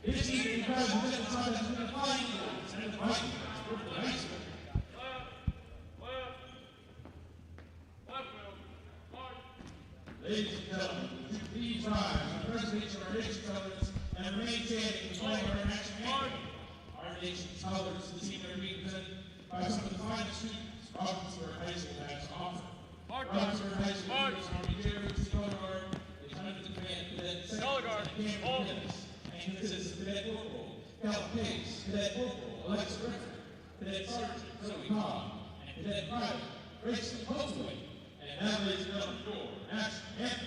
Ladies and gentlemen, please rise and present our nation's colors and remain standing to play our national anthem. Our nation's colors this evening are being presented by some of the finest students Robinsburg High School has to offer. Robinsburg High School Army Jerry's color guard is under the command of Cadet Second Cameron Dennis and consists of Cadet Corporal Cal Pace, Cadet Corporal Alexa Griffin, Cadet Sergeant Zoe Cobb, and Cadet Private Grayson Holtzway. And now, ladies and gentlemen, your national anthem.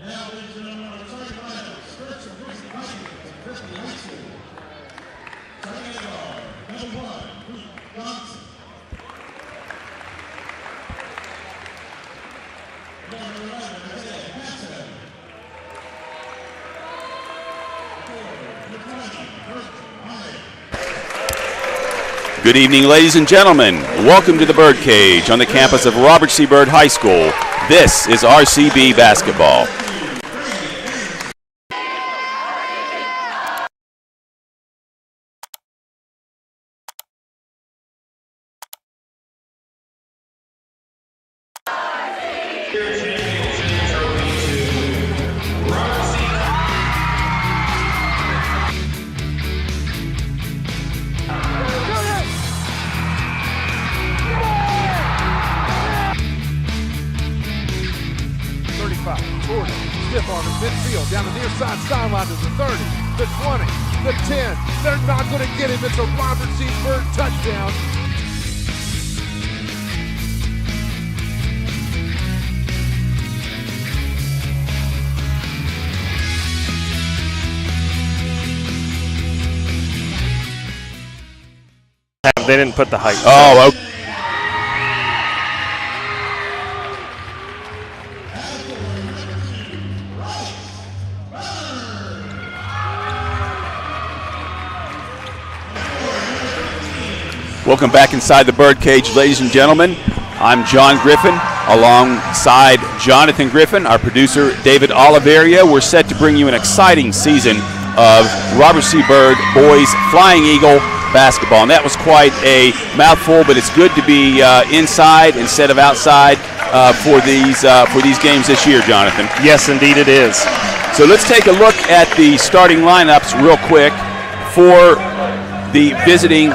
Now, ladies and gentlemen, our starting lineup starts from Ripley High School. Starting at guard, number 1, Luke Johnson. Number 11, Isaiah Passer. 4, number 20, Virgil Hyatt. Good evening, ladies and gentlemen. Welcome to the Birdcage on the campus of Robert C. Byrd High School. This is RCB basketball. Stiff arm in midfield, down the near side sideline to the 30, the 20, the 10. They're not going to get him. It's a Robert C. Byrd touchdown. They didn't put the height. Oh, okay. Welcome back inside the Birdcage, ladies and gentlemen. I'm John Griffin, alongside Jonathan Griffin, our producer David Oliveria. We're set to bring you an exciting season of Robert C. Byrd Boys Flying Eagle basketball. And that was quite a mouthful, but it's good to be inside instead of outside for these games this year, Jonathan. Yes, indeed it is. So let's take a look at the starting lineups real quick. For the visiting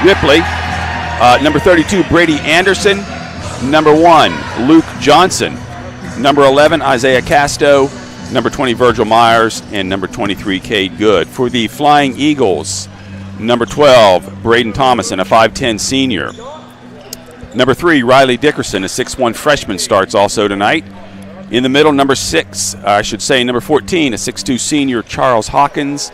Ripley, number 32, Brady Anderson. Number 1, Luke Johnson. Number 11, Isaiah Casto. Number 20, Virgil Myers. And number 23, Cade Good. For the Flying Eagles, number 12, Braden Thomason, a 5'10 senior. Number 3, Riley Dickerson, a 6'1 freshman, starts also tonight. In the middle, number 14, a 6'2 senior, Charles Hawkins.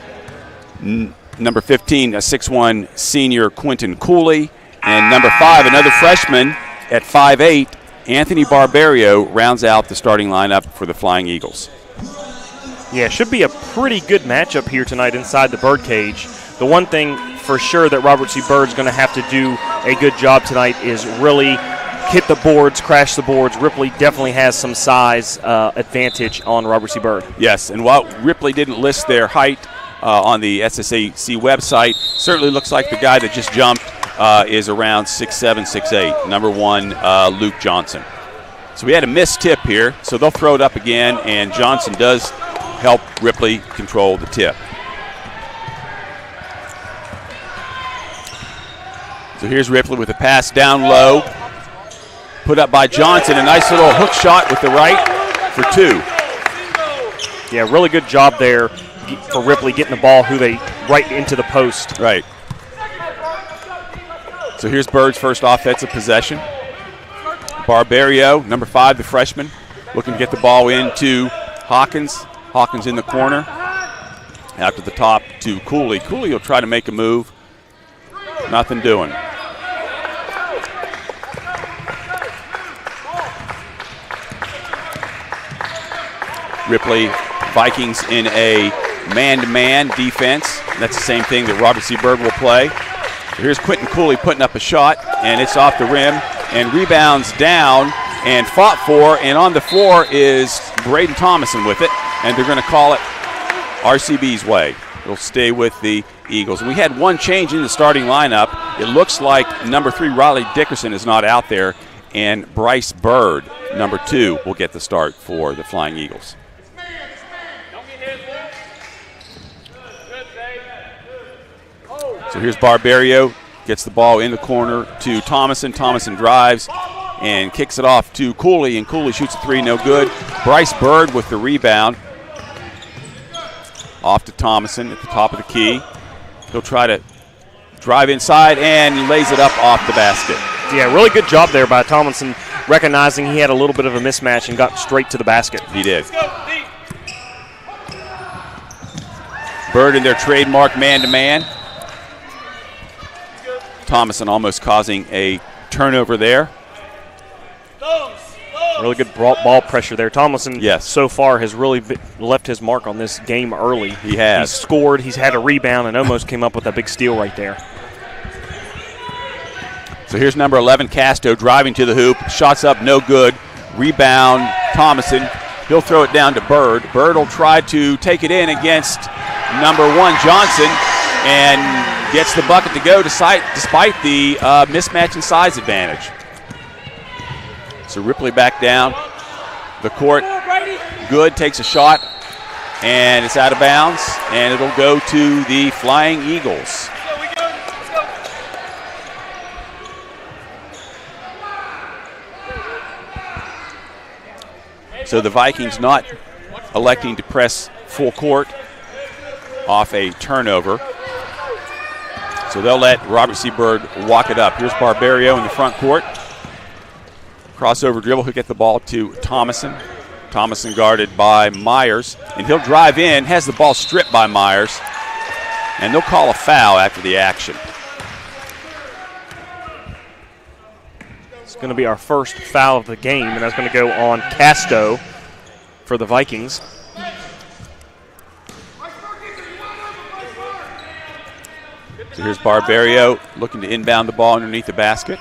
Number 15, a 6'1 senior, Quentin Cooley. And number 5, another freshman at 5'8, Anthony Barbario rounds out the starting lineup for the Flying Eagles. Yeah, should be a pretty good matchup here tonight inside the birdcage. The one thing for sure that Robert C. Byrd's going to have to do a good job tonight is really hit the boards, crash the boards. Ripley definitely has some size advantage on Robert C. Byrd. Yes, and while Ripley didn't list their height on the SSAC website, certainly looks like the guy that just jumped is around 6'7", 6'8", number 1, Luke Johnson. So we had a missed tip here, so they'll throw it up again, and Johnson does help Ripley control the tip. So here's Ripley with a pass down low, put up by Johnson, a nice little hook shot with the right for 2. Yeah, really good job there for Ripley getting the ball right into the post. Right. So here's Byrd's first offensive possession. Barbario, number 5, the freshman, looking to get the ball into Hawkins. Hawkins in the corner. Out to the top to Cooley. Cooley will try to make a move. Nothing doing. Ripley, Vikings in a man-to-man defense. That's the same thing that Robert C. Byrd will play. Here's Quentin Cooley putting up a shot, and it's off the rim, and rebounds down and fought for, and on the floor is Braden Thomason with it, and they're going to call it RCB's way. It'll stay with the Eagles. And we had one change in the starting lineup. It looks like number 3, Riley Dickerson, is not out there, and Bryce Byrd, number 2, will get the start for the Flying Eagles. So here's Barbario, gets the ball in the corner to Thomason. Thomason drives and kicks it off to Cooley, and Cooley shoots a 3, no good. Bryce Byrd with the rebound. Off to Thomason at the top of the key. He'll try to drive inside and lays it up off the basket. Yeah, really good job there by Thomason, recognizing he had a little bit of a mismatch and got straight to the basket. He did. Byrd in their trademark man-to-man. Thomason almost causing a turnover there. Really good ball pressure there. Thomason, yes, so far has really left his mark on this game early. He has. He's scored, he's had a rebound, and almost came up with a big steal right there. So here's number 11, Casto, driving to the hoop. Shots up, no good. Rebound, Thomason. He'll throw it down to Byrd. Byrd will try to take it in against number 1, Johnson, and gets the bucket to go despite the mismatch in size advantage. So Ripley back down the court. Good, takes a shot, and it's out of bounds, and it'll go to the Flying Eagles. So the Vikings not electing to press full court off a turnover. So they'll let Robert C. Byrd walk it up. Here's Barbario in the front court. Crossover dribble, he'll get the ball to Thomason. Thomason guarded by Myers, and he'll drive in, has the ball stripped by Myers, and they'll call a foul after the action. It's going to be our first foul of the game, and that's going to go on Casto for the Vikings. So here's Barbario looking to inbound the ball underneath the basket.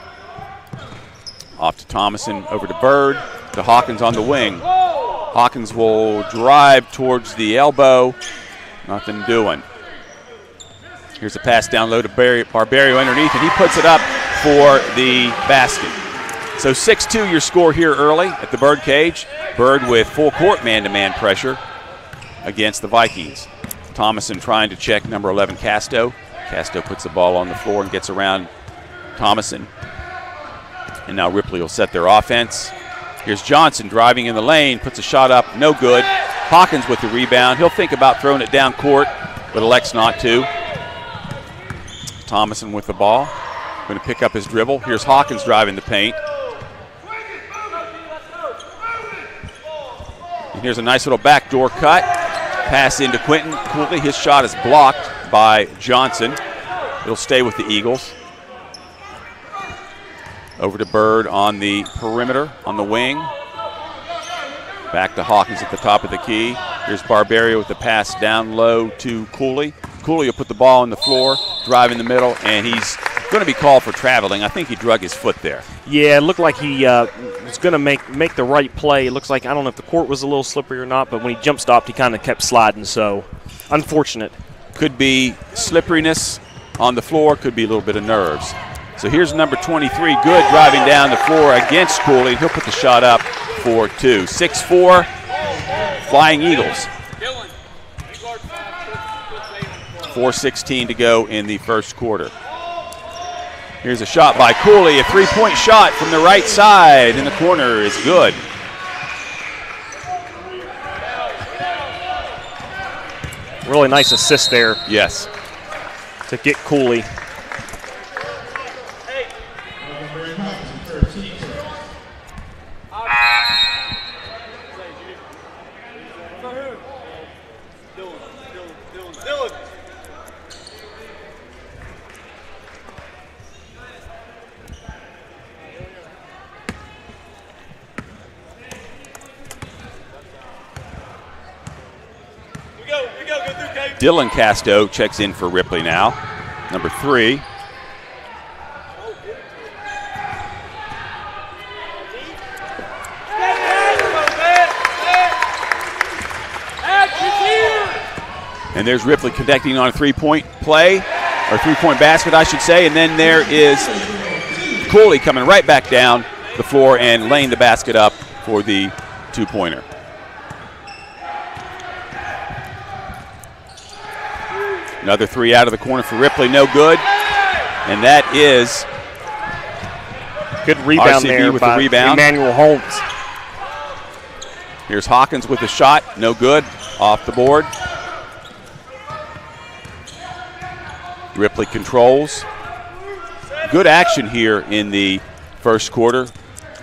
Off to Thomason, over to Byrd, to Hawkins on the wing. Hawkins will drive towards the elbow. Nothing doing. Here's a pass down low to Barbario underneath, and he puts it up for the basket. So 6-2 your score here early at the Byrd cage. Byrd with full court man-to-man pressure against the Vikings. Thomason trying to check number 11, Casto. Casto puts the ball on the floor and gets around Thomason. And now Ripley will set their offense. Here's Johnson driving in the lane, puts a shot up, no good. Hawkins with the rebound. He'll think about throwing it down court, but elects not to. Thomason with the ball. Going to pick up his dribble. Here's Hawkins driving the paint. And here's a nice little backdoor cut. Pass into Quentin Cooley. His shot is blocked by Johnson. It'll stay with the Eagles. Over to Bird on the perimeter, on the wing. Back to Hawkins at the top of the key. Here's Barberio with the pass down low to Cooley. Cooley will put the ball on the floor, drive in the middle, and he's going to be called for traveling. I think he drug his foot there. Yeah, it looked like he was going to make the right play. It looks like, I don't know if the court was a little slippery or not, but when he jump stopped, he kind of kept sliding, so unfortunate. Could be slipperiness on the floor, could be a little bit of nerves. So here's number 23, Good, driving down the floor against Cooley. He'll put the shot up for 2. 6-4, Flying Eagles. 4:16 to go in the first quarter. Here's a shot by Cooley, a three-point shot from the right side in the corner is good. Really nice assist there. Yes. To get Cooley. Dylan Casto checks in for Ripley now, number 3. And there's Ripley connecting on a three-point play, or three-point basket, I should say. And then there is Cooley coming right back down the floor and laying the basket up for the two-pointer. Another 3 out of the corner for Ripley, no good. And that is good rebound RCB there with by the rebound. Emmanuel Holmes. Here's Hawkins with a shot, no good, off the board. Ripley controls. Good action here in the first quarter.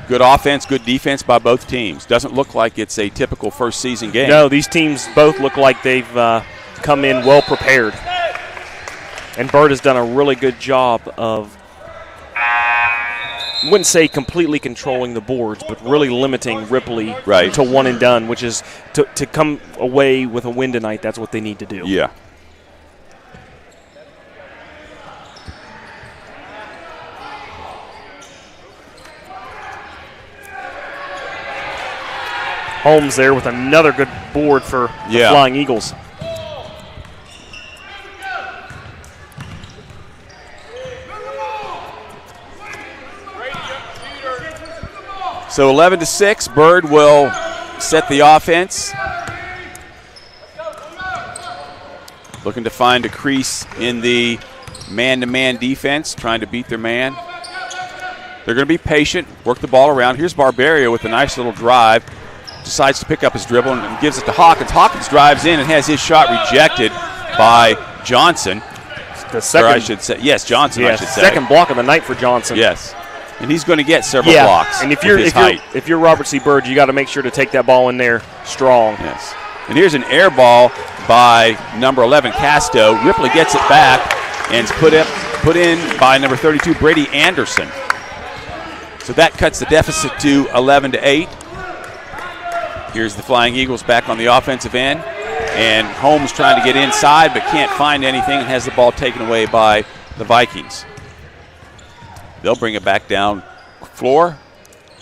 Good offense, good defense by both teams. Doesn't look like it's a typical first season game. No, these teams both look like they've come in well prepared. And Bird has done a really good job of, I wouldn't say completely controlling the boards, but really limiting Ripley to one and done, which is to come away with a win tonight. That's what they need to do. Yeah. Holmes there with another good board for the Flying Eagles. So 11-6, Bird will set the offense. Looking to find a crease in the man-to-man defense, trying to beat their man. They're going to be patient, work the ball around. Here's Barberio with a nice little drive. Decides to pick up his dribble and gives it to Hawkins. Hawkins drives in and has his shot rejected by Johnson. The second, or I should say, yes, Johnson, I should say. Second block of the night for Johnson. Yes. And he's going to get several blocks. And if you're Robert C. Bird, you got to make sure to take that ball in there strong. Yes. And here's an air ball by number 11, Casto. Ripley gets it back and it's put in by number 32, Brady Anderson. So that cuts the deficit to 11-8. Here's the Flying Eagles back on the offensive end. And Holmes trying to get inside but can't find anything and has the ball taken away by the Vikings. They'll bring it back down floor.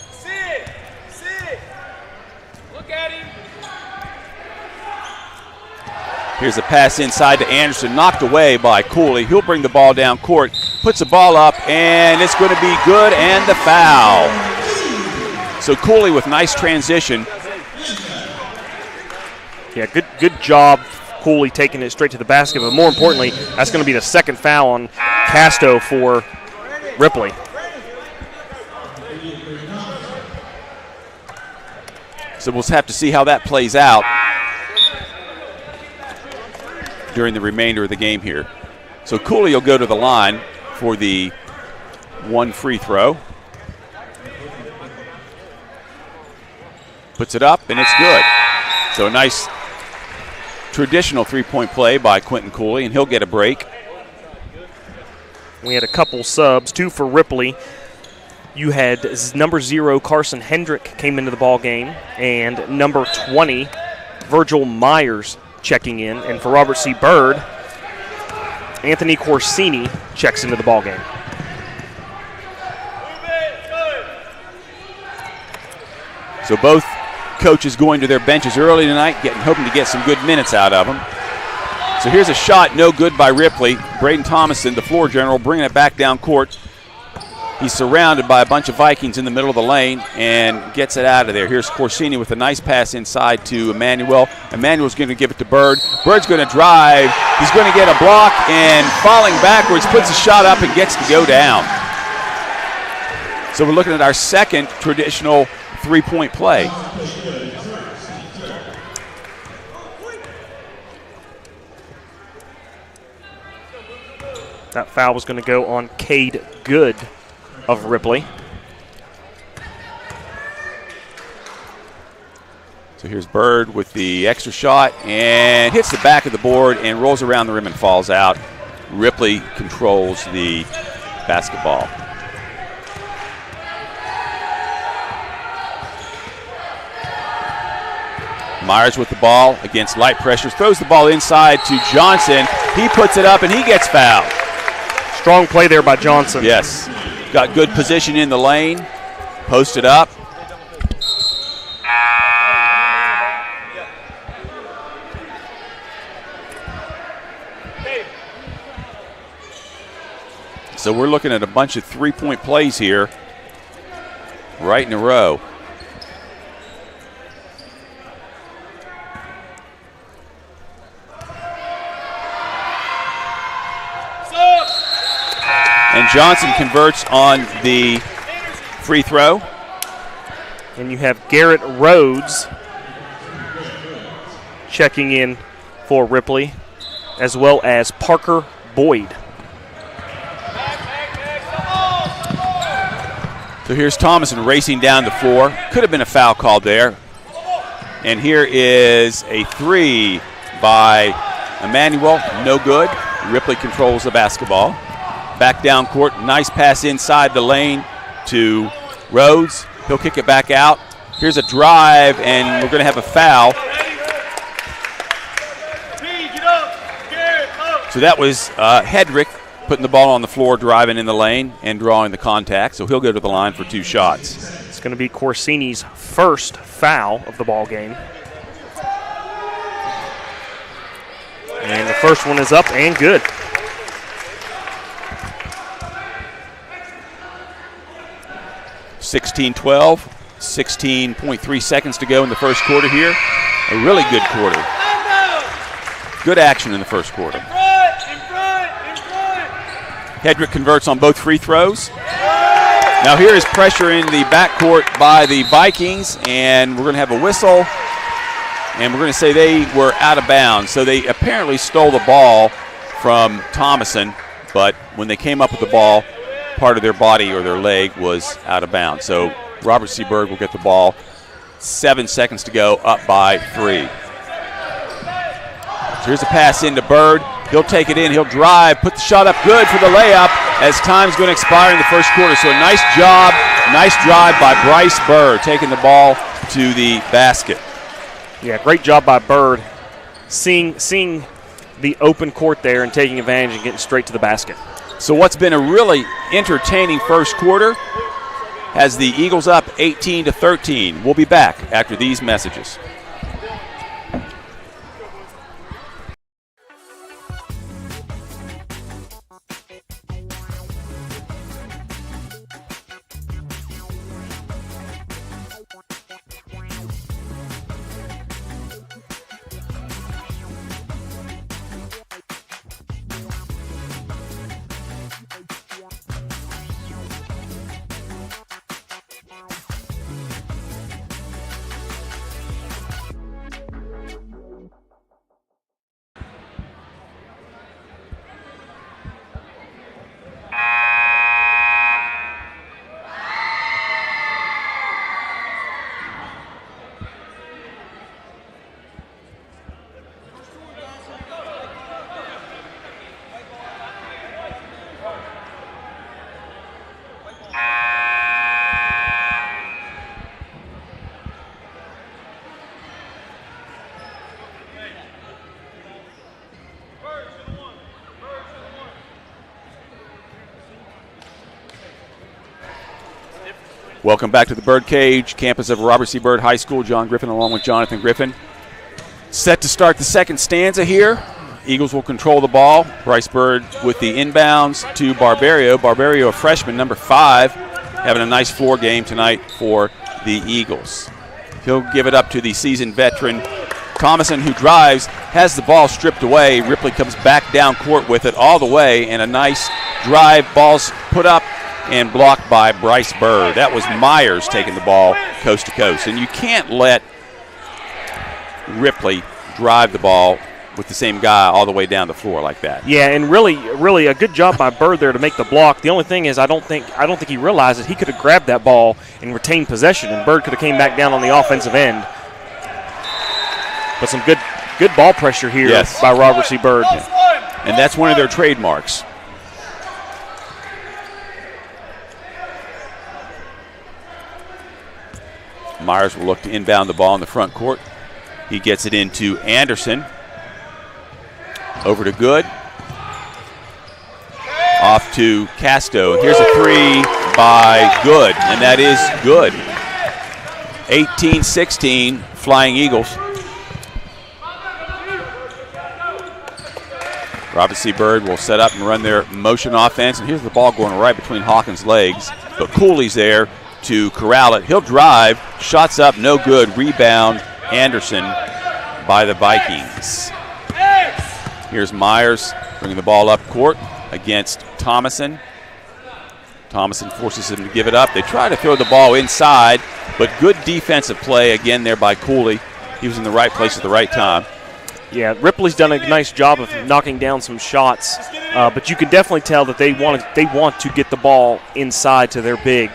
Sit. Look at him. Here's a pass inside to Anderson, knocked away by Cooley. He'll bring the ball down court, puts the ball up, and it's going to be good, and the foul. So Cooley with nice transition. Yeah, good job Cooley taking it straight to the basket, but more importantly, that's going to be the second foul on Casto for Ripley. So we'll have to see how that plays out during the remainder of the game here. So Cooley will go to the line for the one free throw. Puts it up, and it's good. So a nice traditional three-point play by Quentin Cooley, and he'll get a break. We had a couple subs, 2 for Ripley. You had number 0, Carson Hendrick, came into the ball game, and number 20, Virgil Myers, checking in. And for Robert C. Byrd, Anthony Corsini checks into the ball game. So both coaches going to their benches early tonight, hoping to get some good minutes out of them. So here's a shot, no good by Ripley. Braden Thomason, the floor general, bringing it back down court. He's surrounded by a bunch of Vikings in the middle of the lane and gets it out of there. Here's Corsini with a nice pass inside to Emmanuel. Emmanuel's going to give it to Byrd. Bird's going to drive. He's going to get a block, and falling backwards, puts a shot up and gets to go down. So we're looking at our second traditional three-point play. That foul was going to go on Cade Good of Ripley. So here's Byrd with the extra shot and hits the back of the board and rolls around the rim and falls out. Ripley controls the basketball. Myers with the ball against light pressure, throws the ball inside to Johnson. He puts it up and he gets fouled. Strong play there by Johnson. Yes. Got good position in the lane. Posted up. So we're looking at a bunch of three-point plays here right in a row. And Johnson converts on the free throw. And you have Garrett Rhodes checking in for Ripley, as well as Parker Boyd. So here's Thomason racing down the floor. Could have been a foul called there. And here is a three by Emmanuel. No good. Ripley controls the basketball. Back down court. Nice pass inside the lane to Rhodes. He'll kick it back out. Here's a drive, and we're going to have a foul. So that was Hedrick putting the ball on the floor, driving in the lane, and drawing the contact. So he'll go to the line for two shots. It's going to be Corsini's first foul of the ball game. And the first one is up and good. (16-12), 16.3 seconds to go in the first quarter here. A really good quarter. Good action in the first quarter. Hedrick converts on both free throws. Now here is pressure in the backcourt by the Vikings, and we're going to have a whistle, and we're going to say they were out of bounds. So they apparently stole the ball from Thomason, but when they came up with the ball, part of their body or their leg was out of bounds. So Robert C. Berg will get the ball. 7 seconds to go, up by 3. So here's a pass into Bird. He'll take it in. He'll drive, put the shot up good for the layup as time's going to expire in the first quarter. So a nice job, nice drive by Bryce Bird, taking the ball to the basket. Yeah, great job by Bird, seeing the open court there and taking advantage and getting straight to the basket. So what's been a really entertaining first quarter has the Eagles up 18-13. We'll be back after these messages. Welcome back to the Birdcage, campus of Robert C. Byrd High School. John Griffin along with Jonathan Griffin. Set to start the second stanza here. Eagles will control the ball. Bryce Byrd with the inbounds to Barberio. Barberio, a freshman, number 5, having a nice floor game tonight for the Eagles. He'll give it up to the seasoned veteran Thomason, who drives, has the ball stripped away. Ripley comes back down court with it all the way, and a nice drive. Ball's put up and blocked by Bryce Byrd. That was Myers taking the ball coast to coast. And you can't let Ripley drive the ball with the same guy all the way down the floor like that. Yeah, and really a good job by Byrd there to make the block. The only thing is I don't think he realized that he could have grabbed that ball and retained possession, and Byrd could have came back down on the offensive end. But some good ball pressure here by Robert C. Byrd. And that's one of their trademarks. Myers will look to inbound the ball in the front court. He gets it into Anderson. Over to Good. Off to Casto. Here's a 3 by Good, and that is good. 18-16, Flying Eagles. Robert C. Byrd will set up and run their motion offense, and here's the ball going right between Hawkins' legs. But Cooley's there to corral it. He'll drive, shots up, no good. Rebound, Anderson by the Vikings. Here's Myers bringing the ball up court against Thomason. Thomason forces him to give it up. They try to throw the ball inside, but good defensive play again there by Cooley. He was in the right place at the right time. Yeah, Ripley's done a nice job of knocking down some shots, but you can definitely tell that they want to get the ball inside to their big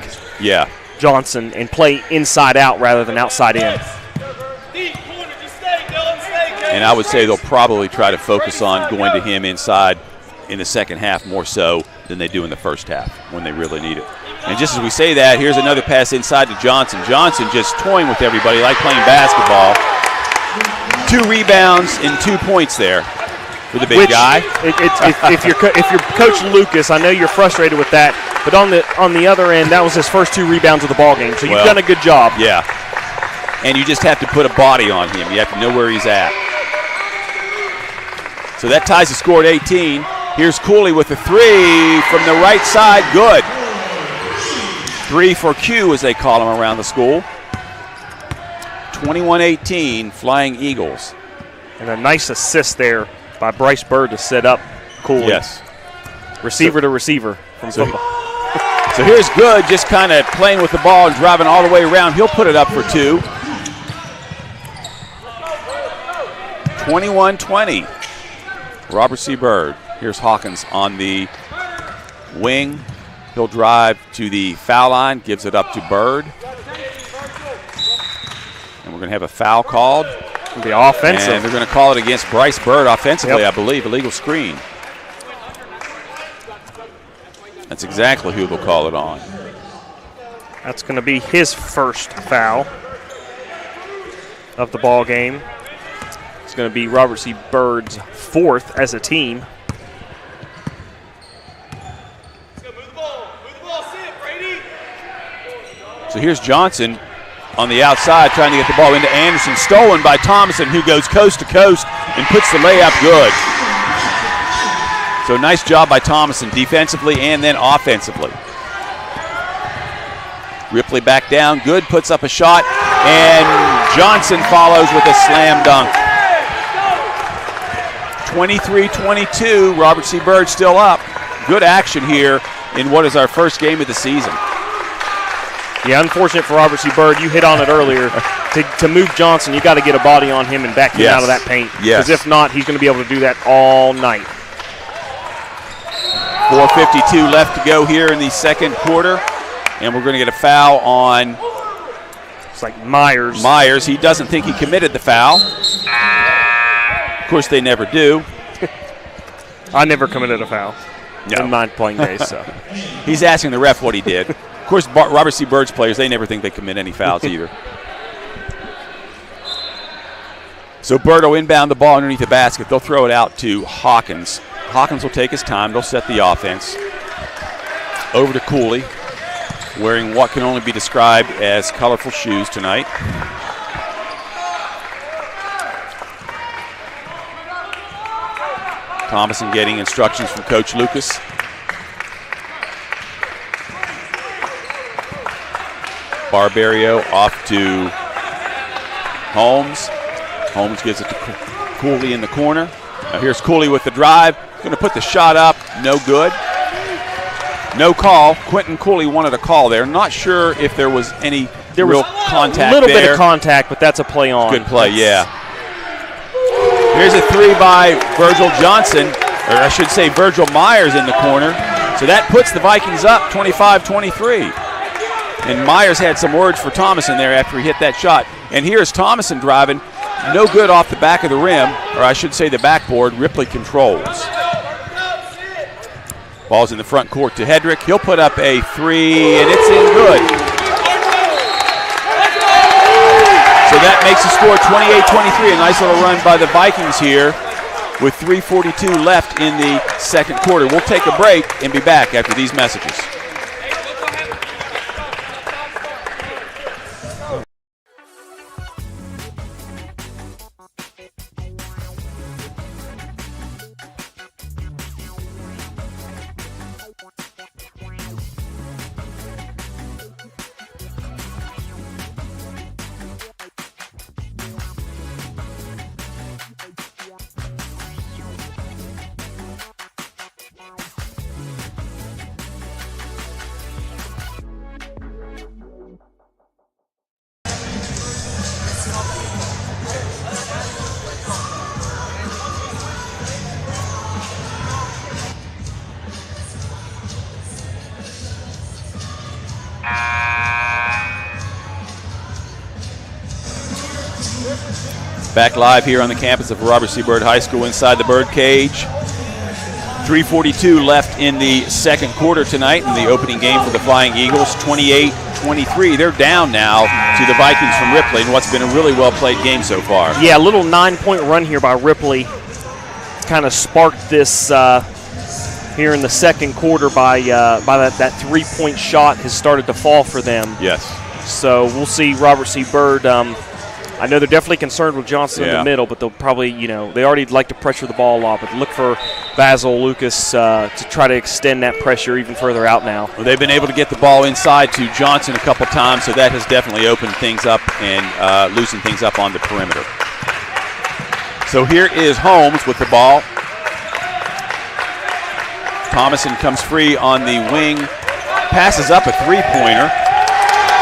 Johnson and play inside out rather than outside in. And I would say they'll probably try to focus on going to him inside in the second half more so than they do in the first half when they really need it. And just as we say that, here's another pass inside to Johnson. Johnson just toying with everybody like playing basketball. 2 rebounds and 2 points there for the big guy. If you're Coach Lucas, I know you're frustrated with that, but on the other end, that was his first 2 rebounds of the ball game. So you've done a good job. Yeah. And you just have to put a body on him. You have to know where he's at. So that ties the score at 18. Here's Cooley with the 3 from the right side. Good. 3 for Q, as they call him around the school. 21-18, Flying Eagles. And a nice assist there by Bryce Byrd to set up Cooley. Yes. Receiver to receiver from football. So here's Good just kind of playing with the ball and driving all the way around. He'll put it up for 2. 21-20. Robert C. Byrd. Here's Hawkins on the wing. He'll drive to the foul line, gives it up to Byrd. And we're going to have a foul called. It'll be offensive. And they're going to call it against Bryce Byrd offensively, I believe, illegal screen. That's exactly who they'll call it on. That's going to be his first foul of the ball game. It's going to be Robert C. Byrd's 4th as a team. So here's Johnson on the outside trying to get the ball into Anderson. Stolen by Thomason, who goes coast to coast and puts the layup good. So nice job by Thomason defensively and then offensively. Ripley back down. Good puts up a shot. And Johnson follows with a slam dunk. 23-22. Robert C. Byrd still up. Good action here in what is our first game of the season. Yeah, unfortunate for Robert C. Byrd. You hit on it earlier. To move Johnson, you got to get a body on him and back him out of that paint. Yes. Because if not, he's going to be able to do that all night. 4:52 left to go here in the second quarter. And we're going to get a foul on... It's like Myers. Myers. He doesn't think he committed the foul. Of course, they never do. I never committed a foul in my playing days. So he's asking the ref what he did. Of course, Robert C. Byrd's players, they never think they commit any fouls either. So Byrd will inbound the ball underneath the basket. They'll throw it out to Hawkins. Hawkins will take his time. They'll set the offense. Over to Cooley. wearing what can only be described as colorful shoes tonight. Thomason getting instructions from Coach Lucas. Barbario off to Holmes. Holmes gives it to Cooley in the corner. Now here's Cooley with the drive. Going to put the shot up. No good. No call. Quentin Cooley wanted a call there. Not sure if there was any real contact there. A little bit of contact, but that's a play on. Good play, yeah. Here's a three by Virgil Johnson, or I should say Virgil Myers in the corner. So that puts the Vikings up 25-23. And Myers had some words for Thomason there after he hit that shot. And here's Thomason driving. No good off the back of the rim, or I should say the backboard. Ripley controls. Ball's in the front court to Hedrick. He'll put up a three, and it's in good. So that makes the score 28-23. A nice little run by the Vikings here with 3:42 left in the second quarter. We'll take a break and be back after these messages. Back live here on the campus of Robert C. Byrd High School inside the Birdcage. 3:42 left in the second quarter tonight in the opening game for the Flying Eagles. 28-23. They're down now to the Vikings from Ripley in what's been a really well-played game so far. Yeah, a little 9-point run here by Ripley. Kind of sparked this here in the second quarter by that three-point shot has started to fall for them. Yes. So we'll see Robert C. Byrd. I know they're definitely concerned with Johnson in the middle, but they'll probably, they already like to pressure the ball a lot, but look for Basil Lucas to try to extend that pressure even further out now. Well, they've been able to get the ball inside to Johnson a couple times, so that has definitely opened things up and loosened things up on the perimeter. So here is Holmes with the ball. Thomason comes free on the wing, passes up a three-pointer,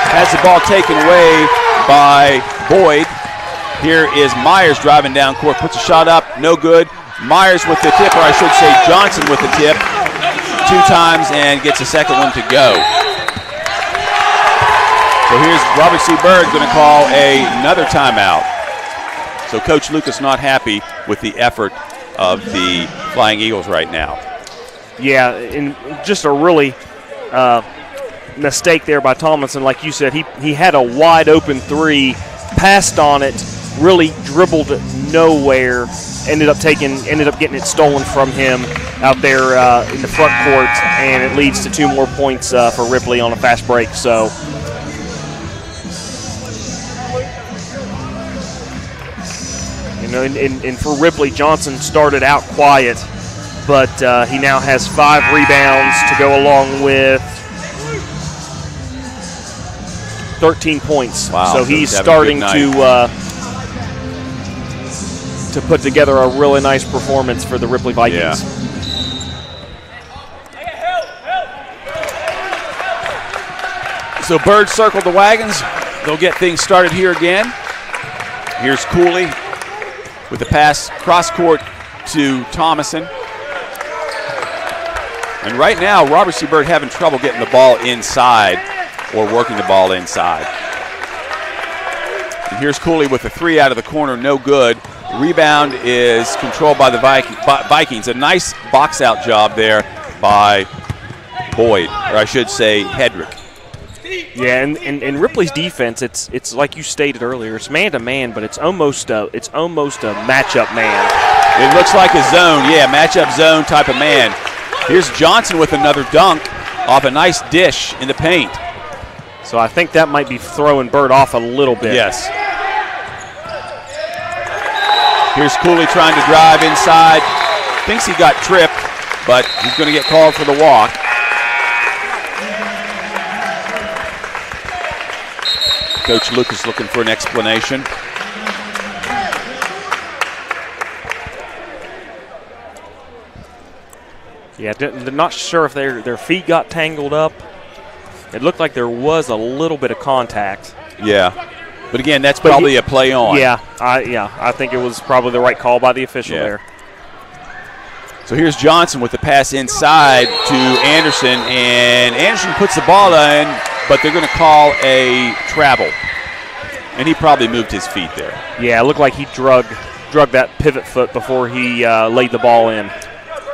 has the ball taken away by Boyd. Here is Myers driving down court, puts a shot up, no good. Myers with the tip, or I should say Johnson with the tip, two times and gets a second one to go. So here's Robert C. Byrd going to call another timeout. So Coach Lucas not happy with the effort of the Flying Eagles right now. Yeah, and just a really mistake there by Thomason. Like you said, he had a wide open three, passed on it, really dribbled nowhere, ended up getting it stolen from him out there in the front court, and it leads to 2 more points for Ripley on a fast break. So and for Ripley, Johnson started out quiet, but he now has 5 rebounds to go along with 13 points. Wow, so he's starting to put together a really nice performance for the Ripley Vikings. Yeah. So Byrd circled the wagons. They'll get things started here again. Here's Cooley with the pass cross court to Thomason. And right now, Robert C. Byrd having trouble getting the ball inside or working the ball inside. And here's Cooley with a 3 out of the corner, no good. Rebound is controlled by the Vikings. A nice box out job there by Boyd, or I should say Hedrick. Yeah, and Ripley's defense, it's like you stated earlier, it's man to man, but it's almost a matchup man. It looks like a zone, matchup zone type of man. Here's Johnson with another dunk off a nice dish in the paint. So I think that might be throwing Bird off a little bit. Yes. Here's Cooley trying to drive inside. Thinks he got tripped, but he's going to get called for the walk. Coach Lucas looking for an explanation. Yeah, they're not sure if their feet got tangled up. It looked like there was a little bit of contact. Yeah. But again, that's probably a play on. Yeah, I think it was probably the right call by the official there. So here's Johnson with the pass inside to Anderson, and Anderson puts the ball in, but they're going to call a travel. And he probably moved his feet there. Yeah, it looked like he drug that pivot foot before he laid the ball in.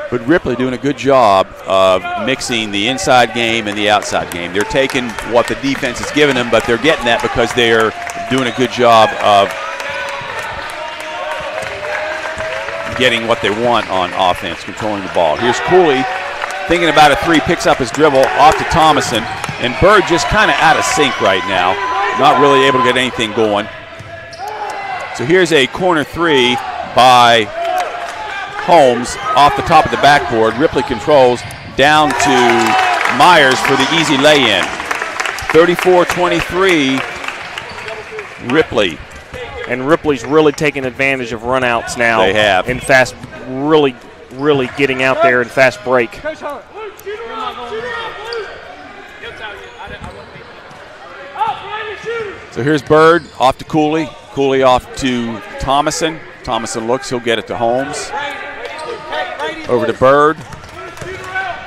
But Ripley doing a good job of mixing the inside game and the outside game. They're taking what the defense is giving them, but they're getting that because they're doing a good job of getting what they want on offense, controlling the ball. Here's Cooley thinking about a three, picks up his dribble off to Thomason, and Bird just kind of out of sync right now, not really able to get anything going. So here's a corner three by Holmes off the top of the backboard. Ripley controls down to Myers for the easy lay-in. 34-23, Ripley. And Ripley's really taking advantage of runouts now. They have. And fast, really getting out there in fast break. So here's Bird off to Cooley. Cooley off to Thomason. Thomason looks, he'll get it to Holmes. Over to Bird.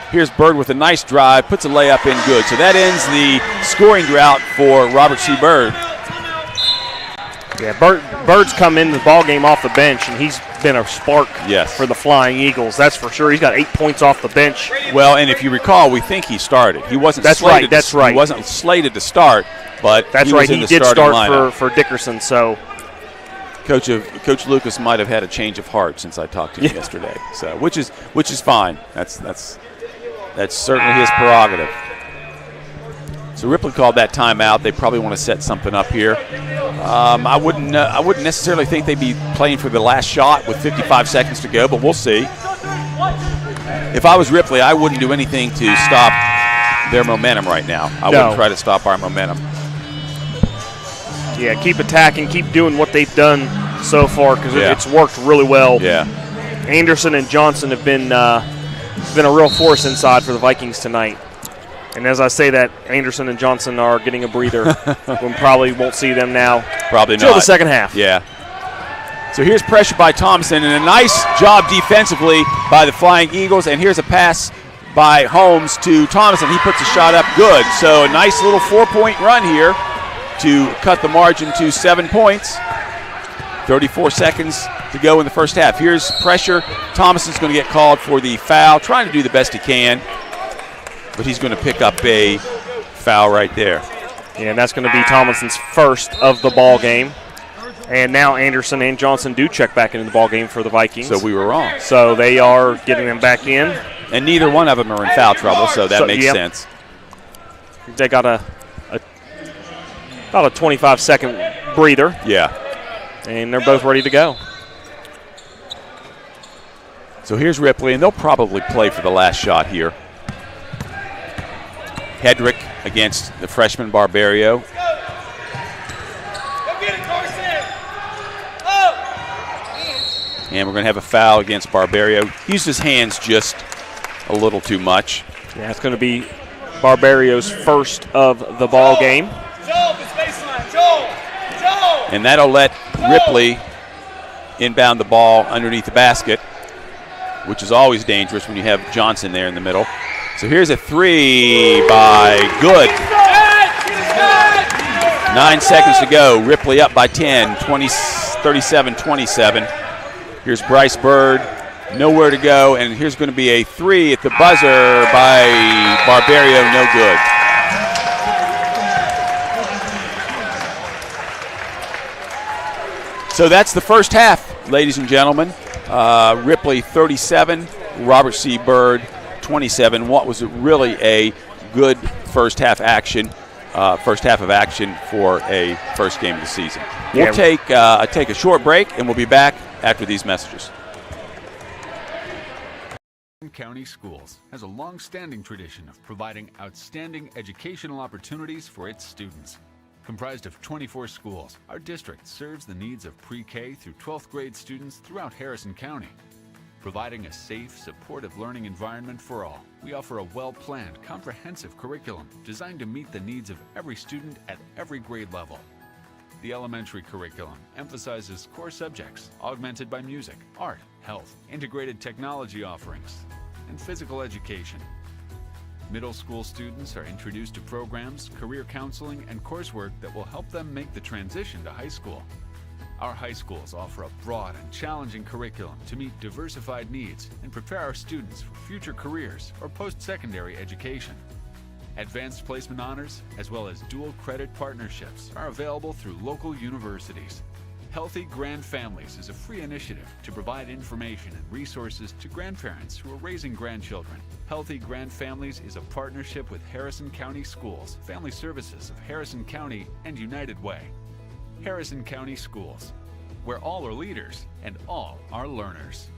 Here's Bird with a nice drive, puts a layup in good. So that ends the scoring drought for Robert C. Bird. Yeah, Bird's come into the ball game off the bench, and he's been a spark for the Flying Eagles. That's for sure. He's got 8 points off the bench. Well, and if you recall, we think he started. He wasn't. That's slated right. He wasn't slated to start, but that's he right. was in He the did starting start lineup. for Dickerson. So, Coach Lucas might have had a change of heart since I talked to him yesterday. So, which is fine. That's certainly his prerogative. So Ripley called that timeout. They probably want to set something up here. I wouldn't necessarily think they'd be playing for the last shot with 55 seconds to go, but we'll see. If I was Ripley, I wouldn't do anything to stop their momentum right now. I wouldn't try to stop our momentum. Yeah, keep attacking, keep doing what they've done so far because it's worked really well. Yeah. Anderson and Johnson have been a real force inside for the Vikings tonight. And as I say that, Anderson and Johnson are getting a breather. We probably won't see them now. Probably not. Until the second half. Yeah. So here's pressure by Thompson, and a nice job defensively by the Flying Eagles. And here's a pass by Holmes to Thompson. He puts a shot up good. So a nice little 4-point run here to cut the margin to 7 points. 34 seconds to go in the first half. Here's pressure. Thomason's going to get called for the foul, trying to do the best he can. But he's going to pick up a foul right there. Yeah, and that's going to be Thomason's first of the ball game. And now Anderson and Johnson do check back into the ball game for the Vikings. So we were wrong. So they are getting them back in. And neither one of them are in foul trouble, so that makes sense. They got about a 25-second breather. Yeah. And they're both ready to go. So here's Ripley, and they'll probably play for the last shot here. Hedrick against the freshman Barbario. And we're going to have a foul against Barbario. He used his hands just a little too much. Yeah, it's going to be Barbario's first of the ball game. And that'll let Ripley inbound the ball underneath the basket, which is always dangerous when you have Johnson there in the middle. So here's a three by Good. 9 seconds to go. Ripley up by 10, 37-27. Here's Bryce Bird. Nowhere to go. And here's going to be a three at the buzzer by Barbario. No good. So that's the first half, ladies and gentlemen. Ripley 37, Robert C. Bird 27. What was really a good first half action. first half of action for a first game of the season. We'll Yeah. take a short break, and we'll be back after these messages. County Schools has a long-standing tradition of providing outstanding educational opportunities for its students. Comprised of 24 schools, our district serves the needs of pre-K through 12th grade students throughout Harrison County. Providing a safe, supportive learning environment for all, we offer a well-planned, comprehensive curriculum designed to meet the needs of every student at every grade level. The elementary curriculum emphasizes core subjects augmented by music, art, health, integrated technology offerings, and physical education. Middle school students are introduced to programs, career counseling, and coursework that will help them make the transition to high school. Our high schools offer a broad and challenging curriculum to meet diversified needs and prepare our students for future careers or post-secondary education. Advanced placement honors, as well as dual credit partnerships, are available through local universities. Healthy Grand Families is a free initiative to provide information and resources to grandparents who are raising grandchildren. Healthy Grand Families is a partnership with Harrison County Schools, Family Services of Harrison County, and United Way. Harrison County Schools, where all are leaders and all are learners.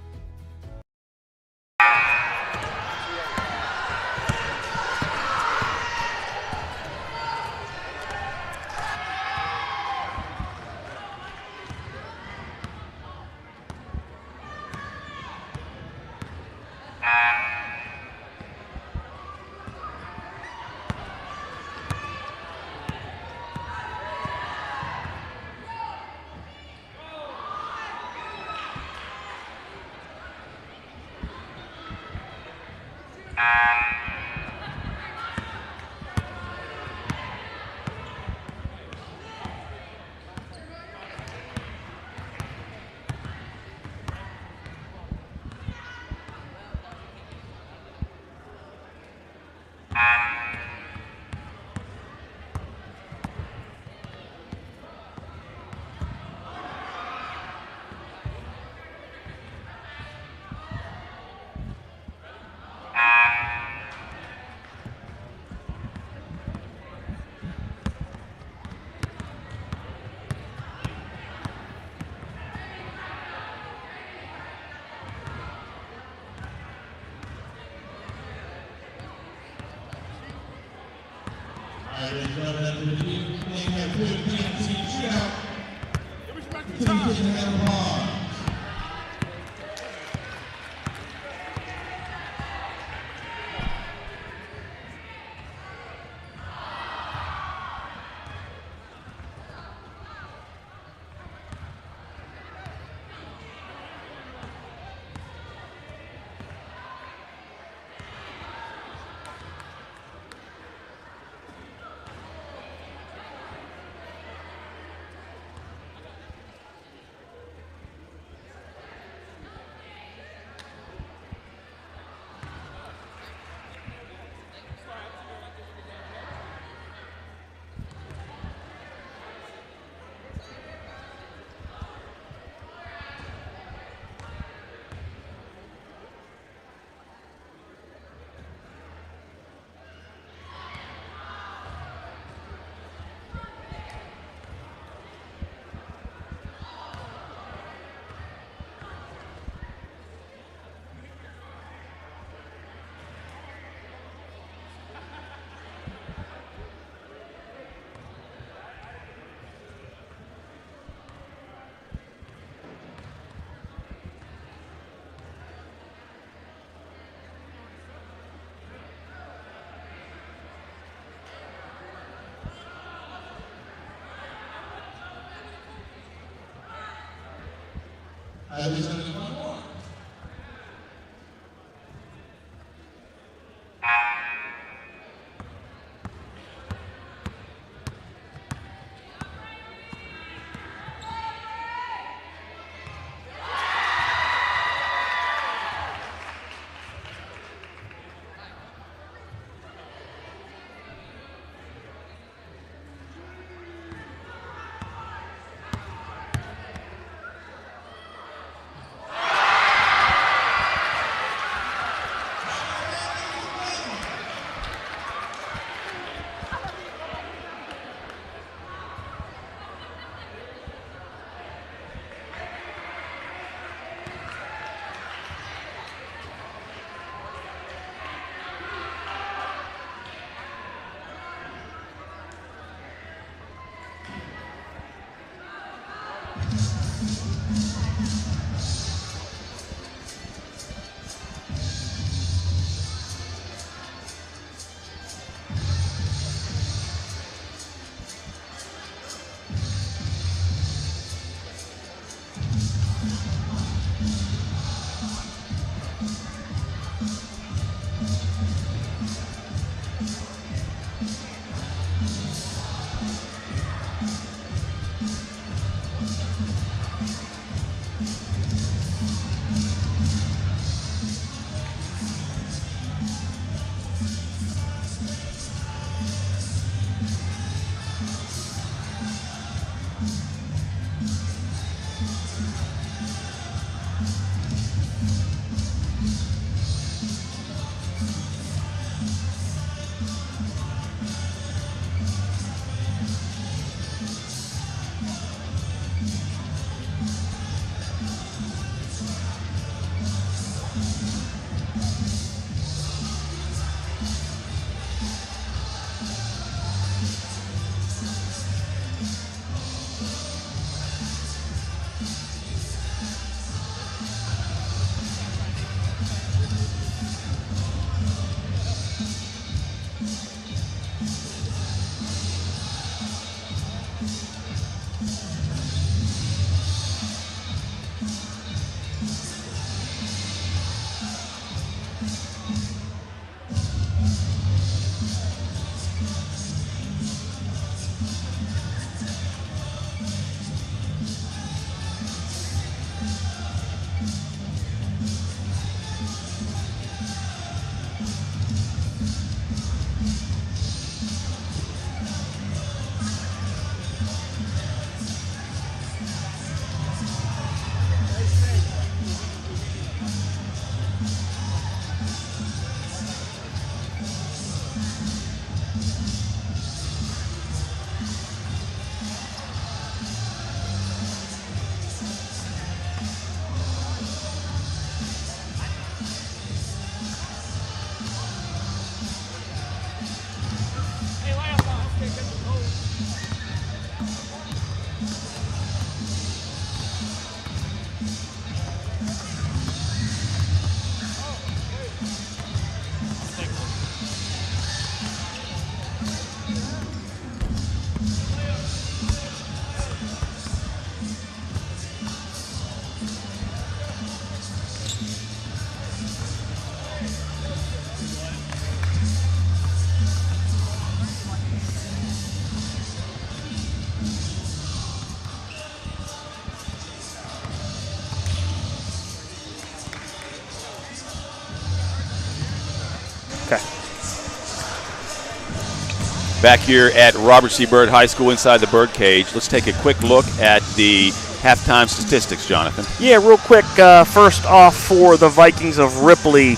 Back here at Robert C. Byrd High School inside the Birdcage, let's take a quick look at the halftime statistics, Jonathan. Yeah, real quick. First off for the Vikings of Ripley,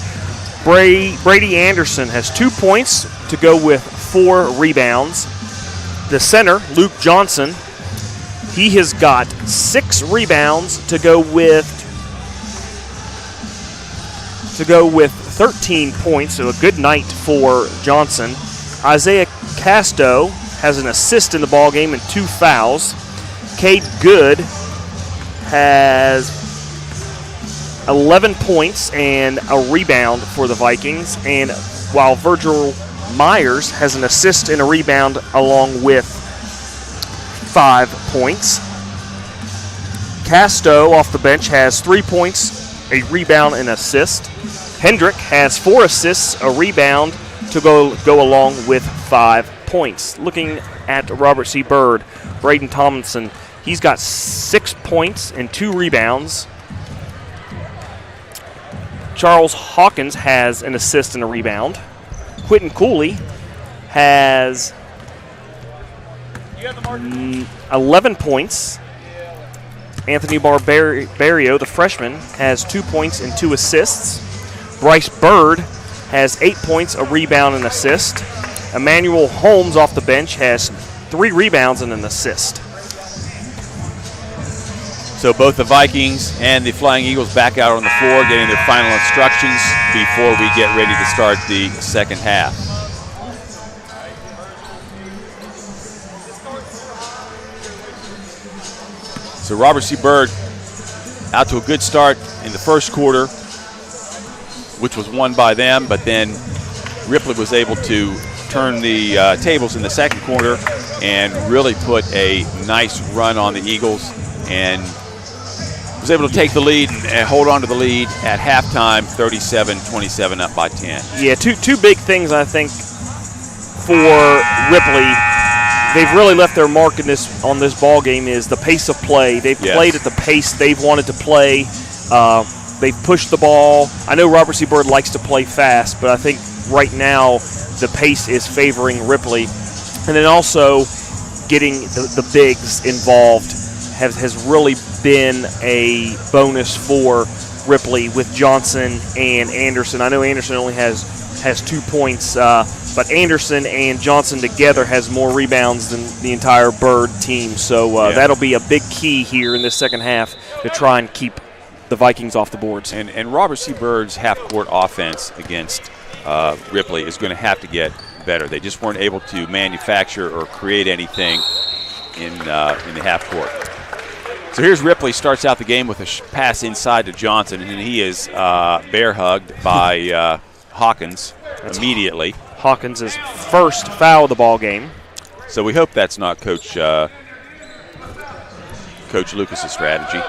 Brady Anderson has 2 points to go with 4 rebounds. The center, Luke Johnson, he has got 6 rebounds to go with 13 points, so a good night for Johnson. Isaiah Casto has an assist in the ball game and 2 fouls. Cade Good has 11 points and a rebound for the Vikings, and while Virgil Myers has an assist and a rebound along with 5 points. Casto off the bench has 3 points, a rebound and assist. Hendrick has 4 assists, a rebound to go along with 5 points. Looking at Robert C. Byrd, Braden Tomlinson, he's got 6 points and 2 rebounds. Charles Hawkins has an assist and a rebound. Quentin Cooley has 11 points. Anthony Barbario, the freshman, has 2 points and 2 assists. Bryce Byrd has 8 points, a rebound, and assist. Emmanuel Holmes off the bench has 3 rebounds and an assist. So both the Vikings and the Flying Eagles back out on the floor getting their final instructions before we get ready to start the second half. So Robert C. Byrd out to a good start in the first quarter, which was won by them, but then Ripley was able to turn the tables in the second quarter and really put a nice run on the Eagles and was able to take the lead and hold on to the lead at halftime, 37-27 up by 10. Yeah, two big things I think for Ripley. They've really left their mark on this ball game is the pace of play. They've played at the pace they've wanted to play. They've pushed the ball. I know Robert C. Byrd likes to play fast, but I think right now the pace is favoring Ripley. And then also getting the bigs involved has really been a bonus for Ripley with Johnson and Anderson. I know Anderson only has 2 points, but Anderson and Johnson together has more rebounds than the entire Byrd team. So that'll be a big key here in this second half to try and keep the Vikings off the boards. And Robert C. Byrd's half-court offense against Ripley is going to have to get better. They just weren't able to manufacture or create anything in the half-court. So here's Ripley, starts out the game with a pass inside to Johnson, and he is bear-hugged by Hawkins immediately. Hawkins' first foul of the ball game. So we hope that's not Coach Lucas's strategy.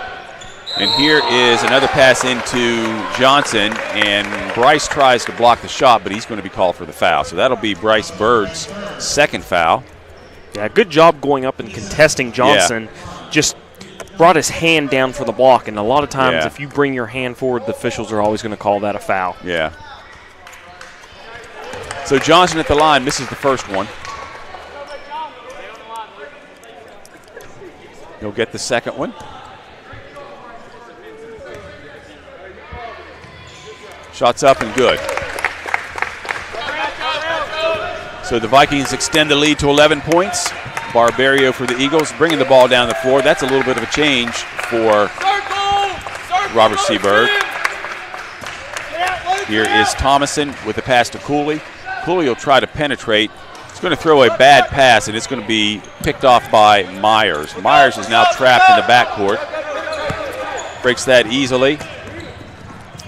And here is another pass into Johnson, and Bryce tries to block the shot, but he's going to be called for the foul. So that'll be Bryce Bird's second foul. Yeah, good job going up and contesting Johnson. Yeah. Just brought his hand down for the block, and a lot of times if you bring your hand forward, the officials are always going to call that a foul. Yeah. So Johnson at the line misses the first one. He'll get the second one. Shots up and good. So the Vikings extend the lead to 11 points. Barberio for the Eagles, bringing the ball down the floor. That's a little bit of a change for Robert C. Byrd. Here is Thomason with the pass to Cooley. Cooley will try to penetrate. He's going to throw a bad pass, and it's going to be picked off by Myers. Myers is now trapped in the backcourt. Breaks that easily.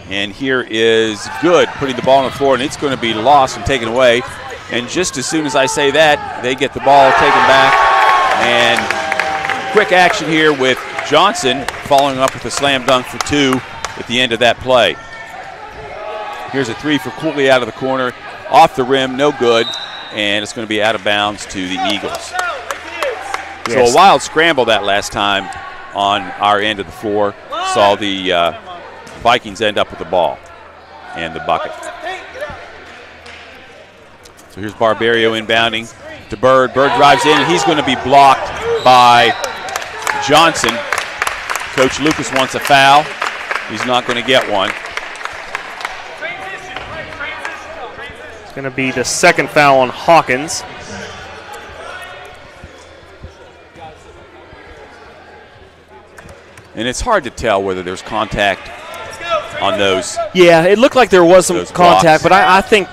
And here is Good putting the ball on the floor, and it's going to be lost and taken away. And just as soon as I say that, they get the ball taken back. And quick action here with Johnson following up with a slam dunk for 2 at the end of that play. Here's a 3 for Cooley out of the corner. Off the rim, no good. And it's going to be out of bounds to the Eagles. Yes. So a wild scramble that last time on our end of the floor. Saw the Vikings end up with the ball and the bucket. So here's Barberio inbounding to Bird. Bird drives in, and he's going to be blocked by Johnson. Coach Lucas wants a foul. He's not going to get one. It's going to be the second foul on Hawkins. And it's hard to tell whether there's contact on those. Yeah, it looked like there was some contact, blocks. but I think,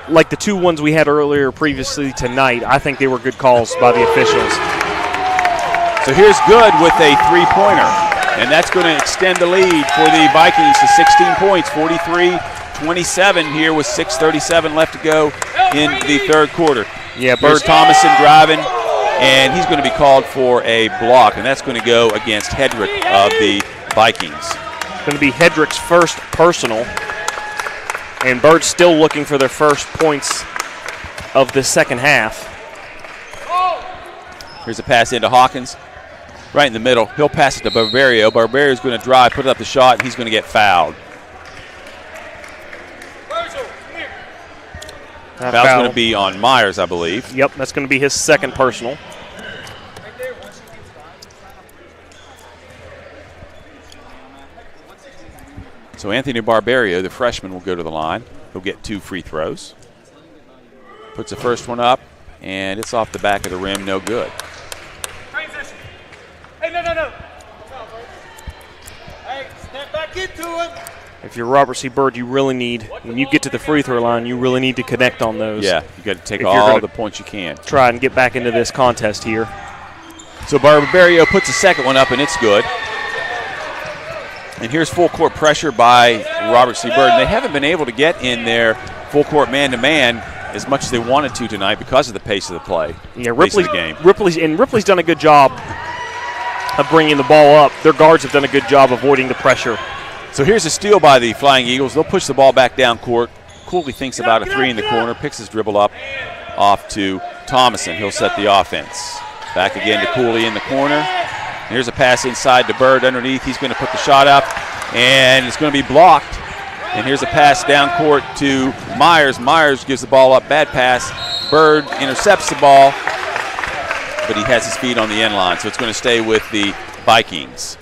like the 2 ones we had earlier previously tonight, I think they were good calls by the officials. So here's Good with a 3-pointer, and that's going to extend the lead for the Vikings to 16 points, 43-27 here with 6:37 left to go in the third quarter. Yeah, Bird Thomason driving, and he's going to be called for a block, and that's going to go against Hedrick of the Vikings. Going to be Hedrick's first personal, and Bird's still looking for their first points of the second half. Here's a pass into Hawkins, right in the middle. He'll pass it to Barberio. Barberio's going to drive, put up the shot, and he's going to get fouled. Foul's going to be on Myers, I believe. Yep, that's going to be his second personal. So Anthony Barberio, the freshman, will go to the line. He'll get 2 free throws. Puts the first one up, and it's off the back of the rim, no good. Transition. Hey, no. Hey, step back into him. If you're Robert C. Byrd, you really need, when you get to the free throw line, you really need to connect on those. Yeah, you got to take all the points you can. Try and get back into this contest here. So Barberio puts the second one up, and it's good. And here's full court pressure by Robert C. Byrd. And they haven't been able to get in their full court man-to-man as much as they wanted to tonight because of the pace of the play. Yeah, Ripley's done a good job of bringing the ball up. Their guards have done a good job avoiding the pressure. So here's a steal by the Flying Eagles. They'll push the ball back down court. Cooley thinks about a 3 in the corner, picks his dribble up off to Thomason. He'll set the offense. Back again to Cooley in the corner. Here's a pass inside to Bird underneath. He's going to put the shot up, and it's going to be blocked. And here's a pass down court to Myers. Myers gives the ball up, bad pass. Bird intercepts the ball, but he has his feet on the end line, so it's going to stay with the Vikings.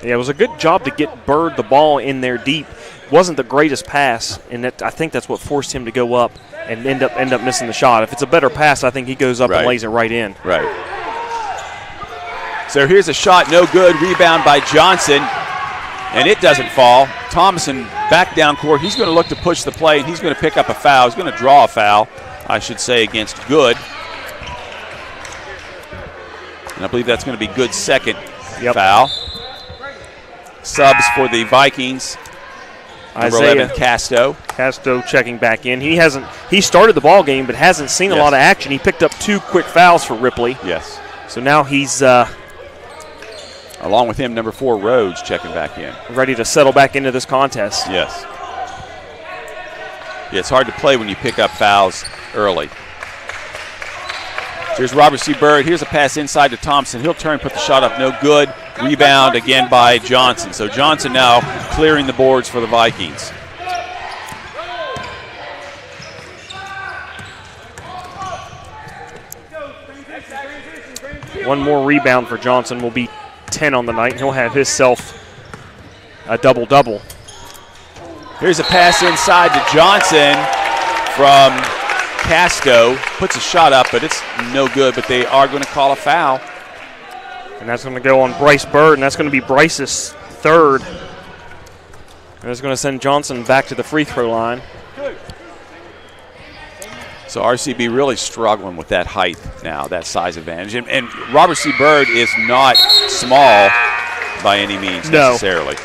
Yeah, it was a good job to get Bird the ball in there deep. Wasn't the greatest pass, and I think that's what forced him to go up and end up missing the shot. If it's a better pass, I think he goes up and lays it right in. Right. So here's a shot, no good. Rebound by Johnson, and it doesn't fall. Thomason back down court. He's going to look to push the play, and he's going to pick up a foul. He's going to draw a foul, I should say, against Good. And I believe that's going to be Good's second foul. Subs for the Vikings. Number 11, Casto. Casto checking back in. He started the ball game, but hasn't seen a lot of action. He picked up 2 quick fouls for Ripley. Yes. So now he's Along with him, number 4, Rhodes, checking back in. Ready to settle back into this contest. Yes. Yeah, it's hard to play when you pick up fouls early. Here's Robert C. Byrd. Here's a pass inside to Thompson. He'll turn, put the shot up, no good. Rebound again by Johnson. So Johnson now clearing the boards for the Vikings. One more rebound for Johnson will be 10 on the night, and he'll have himself a double-double. Here's a pass inside to Johnson from Casto. Puts a shot up, but it's no good, but they are going to call a foul. And that's going to go on Bryce Byrd, and that's going to be Bryce's third. And it's going to send Johnson back to the free throw line. So RCB really struggling with that height now, that size advantage. And Robert C. Byrd is not small by any means necessarily.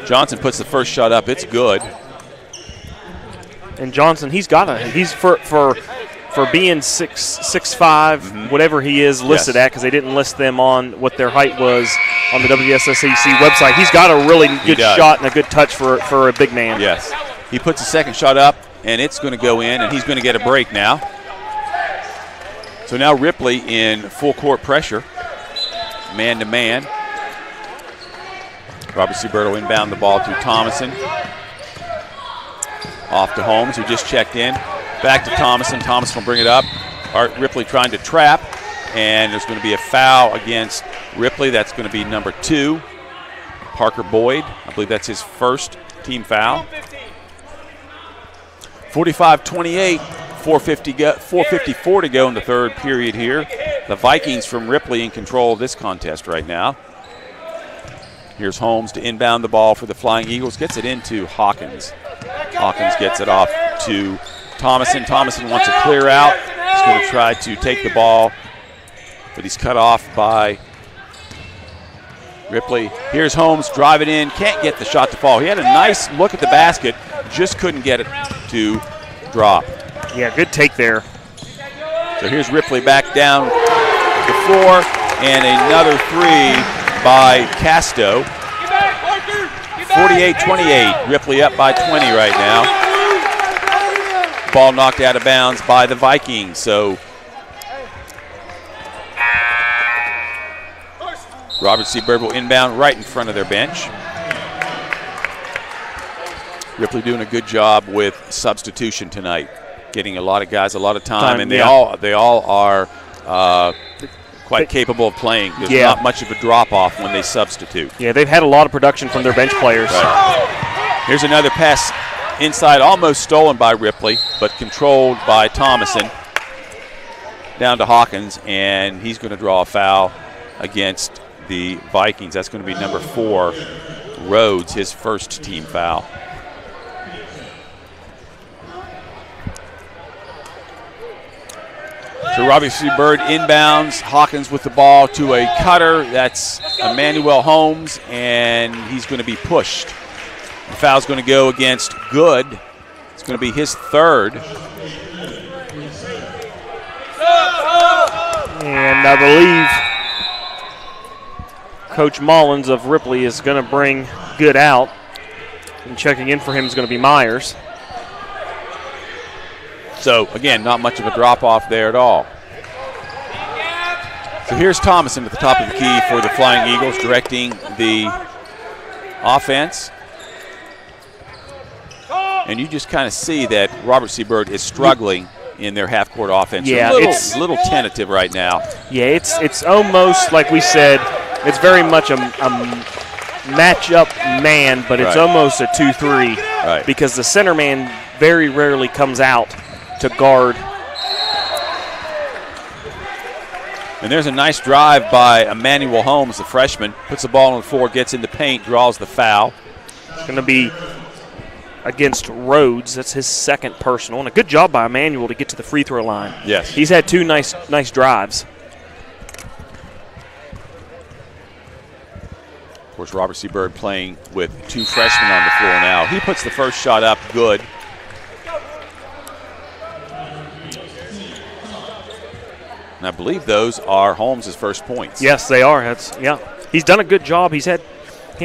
Johnson puts the first shot up. It's good. And Johnson, he's for being 6'5", whatever he is listed at, because they didn't list them on what their height was on the WSSAC website. He's got a really good shot and a good touch for a big man. Yes. He puts the second shot up, and it's going to go in, and he's going to get a break now. So now Ripley in full court pressure, man-to-man. Robert C. Byrd will inbound the ball to Thomason. Off to Holmes, who just checked in. Back to Thomason. Thomason will bring it up. Art Ripley trying to trap, and there's going to be a foul against Ripley. That's going to be number 2, Parker Boyd. I believe that's his first team foul. 45-28, 4:54 to go in the third period here. The Vikings from Ripley in control of this contest right now. Here's Holmes to inbound the ball for the Flying Eagles. Gets it into Hawkins. Hawkins gets it off to Thomason. Thomason wants to clear out. He's going to try to take the ball, but he's cut off by Ripley. Here's Holmes, drive it in. Can't get the shot to fall. He had a nice look at the basket, just couldn't get it to drop. Yeah, good take there. So here's Ripley back down the floor, and another 3 by Casto. 48-28, Ripley up by 20 right now. Ball knocked out of bounds by the Vikings. So Robert C. Byrd will inbound right in front of their bench. Ripley doing a good job with substitution tonight, getting a lot of guys a lot of time, and they all are quite capable of playing. There's not much of a drop-off when they substitute. Yeah, they've had a lot of production from their bench players. Right. Here's another pass inside, almost stolen by Ripley, but controlled by Thomason. Down to Hawkins, and he's going to draw a foul against the Vikings. That's going to be number 4, Rhodes, his first team foul. So Robbie C. Byrd inbounds. Hawkins with the ball to a cutter. That's Emmanuel Holmes, and he's going to be pushed. The foul's going to go against Good. It's going to be his third. And I believe Coach Mullins of Ripley is going to bring Good out. And checking in for him is going to be Myers. So, again, not much of a drop-off there at all. So here's Thomason at the top of the key for the Flying Eagles, directing the offense. And you just kind of see that Robert C. Byrd is struggling in their half-court offense. Yeah, it's a little tentative right now. Yeah, it's almost like we said, it's very much a match-up man, but it's almost a 2-3 because the center man very rarely comes out to guard. And there's a nice drive by Emmanuel Holmes, the freshman. Puts the ball on the floor, gets in the paint, draws the foul. It's going to be against Rhodes. That's his second personal. And a good job by Emmanuel to get to the free throw line. Yes. He's had 2 nice drives. Of course, Robert C. Byrd playing with 2 freshmen on the floor now. He puts the first shot up, good. And I believe those are Holmes' first points. Yes, they are. He's done a good job. He had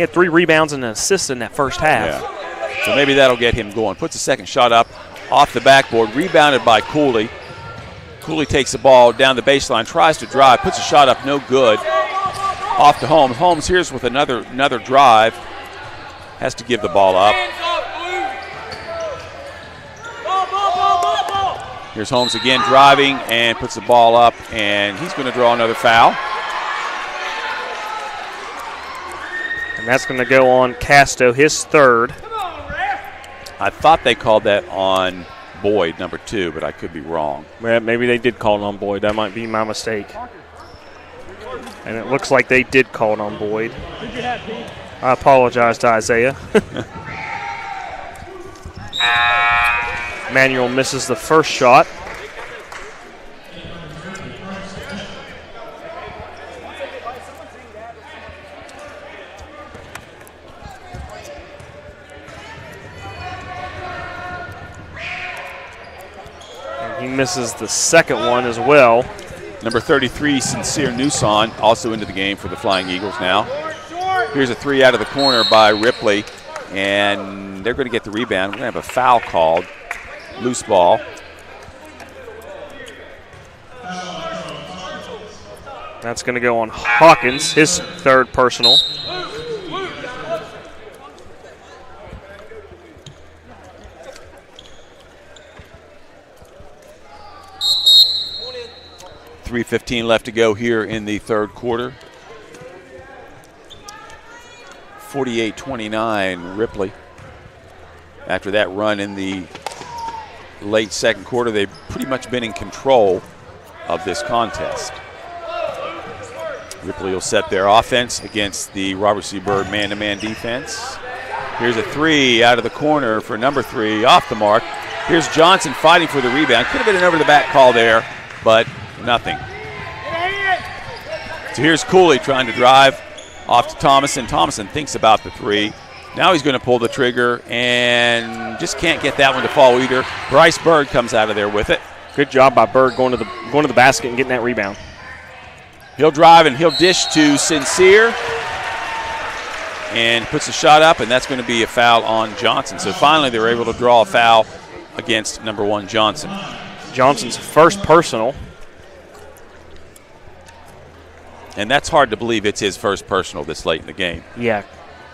3 rebounds and an assist in that first half. Yeah. So maybe that'll get him going. Puts a second shot up off the backboard, rebounded by Cooley. Cooley takes the ball down the baseline, tries to drive, puts a shot up, no good. Off to Holmes. Holmes here's with another drive. Has to give the ball up. Here's Holmes again driving and puts the ball up, and he's going to draw another foul. And that's going to go on Casto, his third. I thought they called that on Boyd, number 2, but I could be wrong. Well, maybe they did call it on Boyd. That might be my mistake. And it looks like they did call it on Boyd. I apologize to Isaiah. Manuel misses the first shot. And he misses the second one as well. Number 33, Sincere Newson, also into the game for the Flying Eagles now. Here's a 3 out of the corner by Ripley, and they're going to get the rebound. We're going to have a foul called. Loose ball. That's going to go on Hawkins, his third personal. .315 left to go here in the third quarter. 48-29 Ripley. After that run in the late second quarter, they've pretty much been in control of this contest. Ripley will set their offense against the Robert C. Byrd man-to-man defense. Here's a 3 out of the corner for number 3, off the mark. Here's Johnson fighting for the rebound. Could have been an over-the-back call there, but nothing. So here's Cooley trying to drive off to Thomason. Thomason thinks about the 3. Now he's going to pull the trigger and just can't get that one to fall either. Bryce Byrd comes out of there with it. Good job by Byrd going to the basket and getting that rebound. He'll drive and he'll dish to Sincere and puts a shot up, and that's going to be a foul on Johnson. So finally they were able to draw a foul against number 1 Johnson. Johnson's first personal. And that's hard to believe it's his first personal this late in the game. Yeah,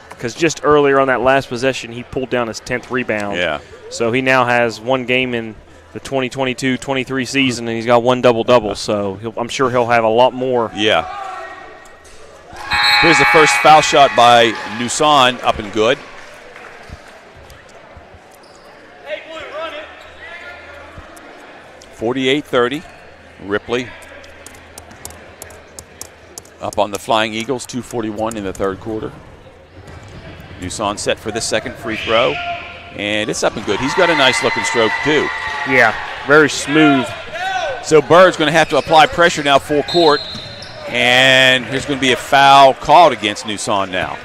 because just earlier on that last possession, he pulled down his 10th rebound. Yeah. So he now has 1 game in the 2022-23 season, and he's got 1 double-double. So I'm sure he'll have a lot more. Yeah. Here's the first foul shot by Newson, up and good. Hey, Blue, run it. 48-30. Ripley up on the Flying Eagles, 2:41 in the third quarter. Newson set for the second free throw, and it's up and good. He's got a nice looking stroke too. Yeah, very smooth. So Bird's going to have to apply pressure now full court, and here's going to be a foul called against Newson now.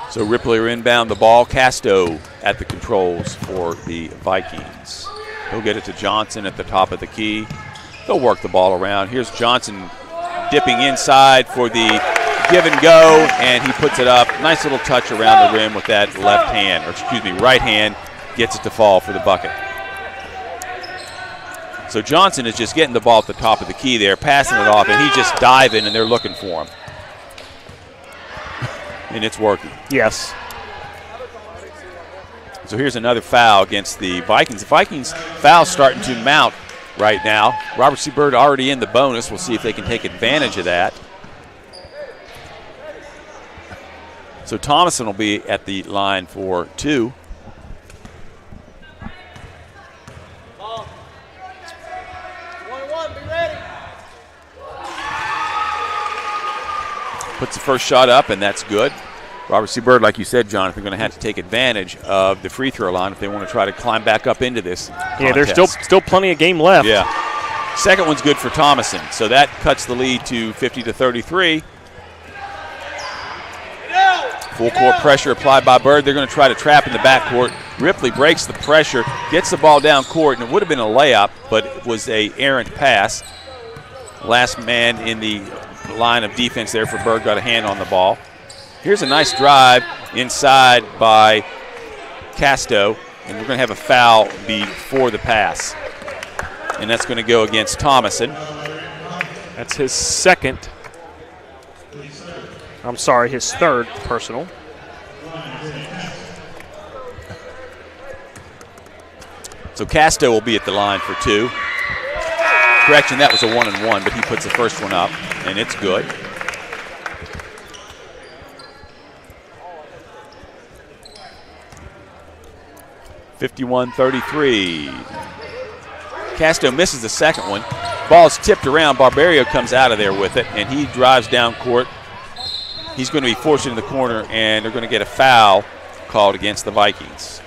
So Ripley are inbound the ball. Casto at the controls for the Vikings. He'll get it to Johnson at the top of the key. They'll work the ball around. Here's Johnson dipping inside for the give and go, and he puts it up. Nice little touch around the rim with that left hand, or excuse me, right hand. Gets it to fall for the bucket. So Johnson is just getting the ball at the top of the key there, passing it off, and he's just diving, and they're looking for him. And it's working. Yes. So here's another foul against the Vikings. The Vikings foul's starting to mount right now. Robert C. Byrd already in the bonus. We'll see if they can take advantage of that. So Thomason will be at the line for 2. Puts the first shot up, and that's good. Robert C. Byrd, like you said, Jonathan, going to have to take advantage of the free throw line if they want to try to climb back up into this contest. Yeah, there's still plenty of game left. Yeah. Second one's good for Thomason, so that cuts the lead to 50-33. Full court pressure applied by Bird. They're going to try to trap in the backcourt. Ripley breaks the pressure, gets the ball down court, and it would have been a layup, but it was a errant pass. Last man in the line of defense there for Bird got a hand on the ball. Here's a nice drive inside by Casto, and we're going to have a foul before the pass. And that's going to go against Thomason. That's his his third personal. So Casto will be at the line for 2. Correction, that was a 1-and-1, but he puts the first one up, and it's good. (51-33). Casto misses the second one. Ball's tipped around. Barberio comes out of there with it, and he drives down court. He's going to be forced into the corner, and they're going to get a foul called against the Vikings.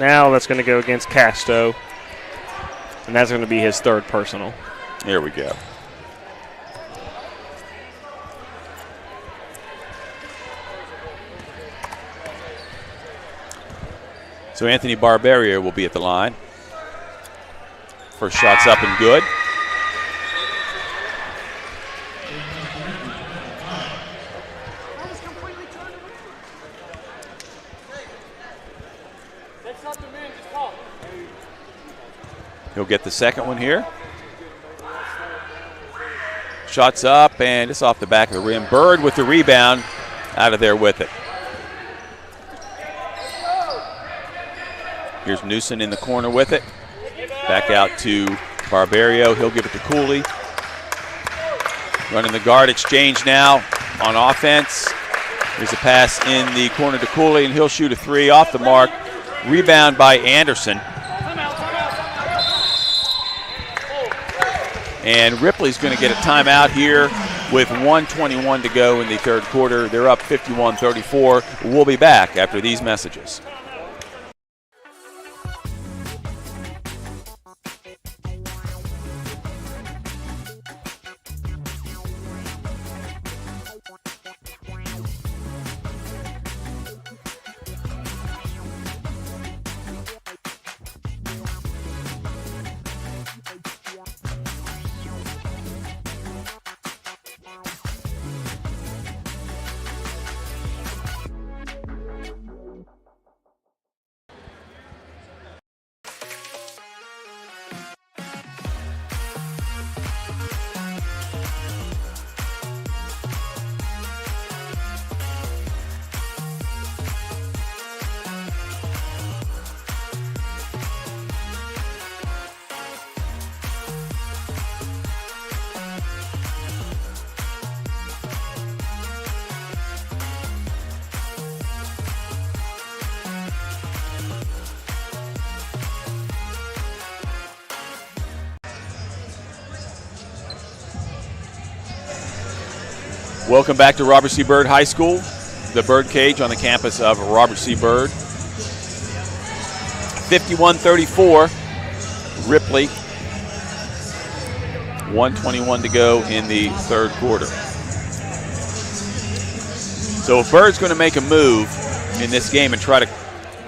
Now that's going to go against Casto, and that's going to be his third personal. There we go. So Anthony Barberio will be at the line. First shot's up and good. He'll get the second one here. Shots up, and it's off the back of the rim. Bird with the rebound, out of there with it. Here's Newsom in the corner with it. Back out to Barberio. He'll give it to Cooley. Running the guard exchange now on offense. Here's a pass in the corner to Cooley, and he'll shoot a 3 off the mark. Rebound by Anderson. And Ripley's going to get a timeout here with 1:21 to go in the third quarter. They're up 51-34. We'll be back after these messages. Welcome back to Robert C. Byrd High School, the Bird Cage on the campus of Robert C. Byrd. 51-34, Ripley. 1:21 to go in the third quarter. So if Bird's going to make a move in this game and try to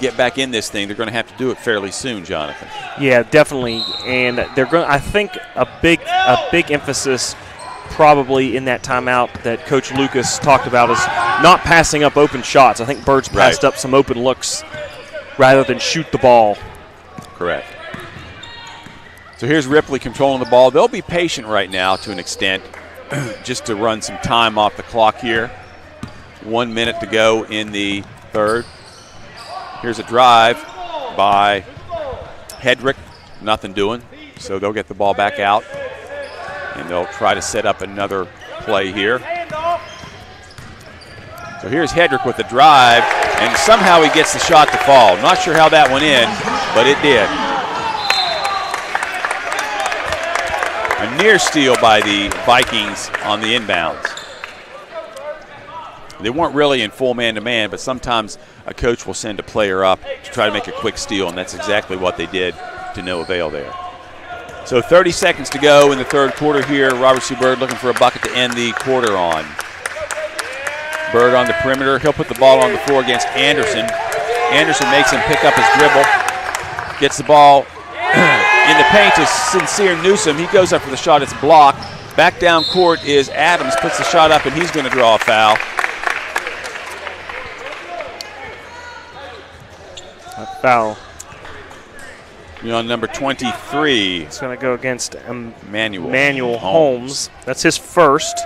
get back in this thing, they're going to have to do it fairly soon, Jonathan. Yeah, definitely. And they're going. I think a big emphasis probably in that timeout that Coach Lucas talked about is not passing up open shots. I think Bird's passed up some open looks rather than shoot the ball. Correct. So here's Ripley controlling the ball. They'll be patient right now to an extent just to run some time off the clock here. 1 minute to go in the third. Here's a drive by Hedrick. Nothing doing. So they'll get the ball back out. And they'll try to set up another play here. So here's Hedrick with the drive, and somehow he gets the shot to fall. Not sure how that went in, but it did. A near steal by the Vikings on the inbounds. They weren't really in full man-to-man, but sometimes a coach will send a player up to try to make a quick steal, and that's exactly what they did to no avail there. So 30 seconds to go in the third quarter here. Robert C. Byrd looking for a bucket to end the quarter on. Bird on the perimeter. He'll put the ball on the floor against Anderson. Anderson makes him pick up his dribble. Gets the ball in the paint to Sincere Newsom. He goes up for the shot. It's blocked. Back down court is Adams. Puts the shot up, and he's going to draw a foul. A foul. On number 23. It's going to go against Manuel Holmes. That's his first.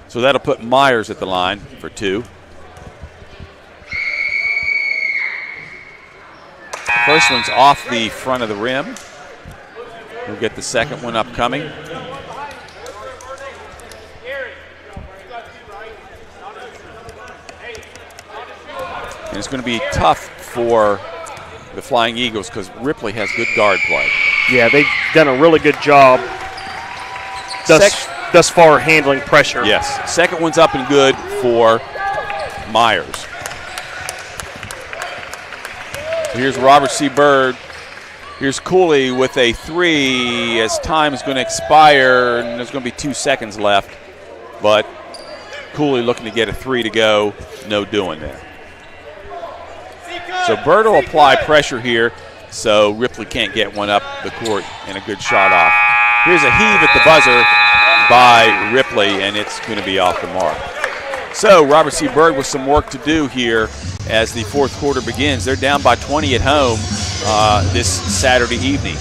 So that'll put Myers at the line for 2. First one's off the front of the rim. We'll get the second one upcoming. And it's going to be tough for the Flying Eagles because Ripley has good guard play. Yeah, they've done a really good job thus far handling pressure. Yes. Second one's up and good for Myers. So here's Robert C. Bird. Here's Cooley with a 3 as time is going to expire, and there's going to be 2 seconds left. But Cooley looking to get a 3 to go. No doing there. So Bird will apply pressure here so Ripley can't get one up the court and a good shot off. Here's a heave at the buzzer by Ripley, and it's going to be off the mark. So Robert C. Bird with some work to do here as the fourth quarter begins. They're down by 20 at home this Saturday evening.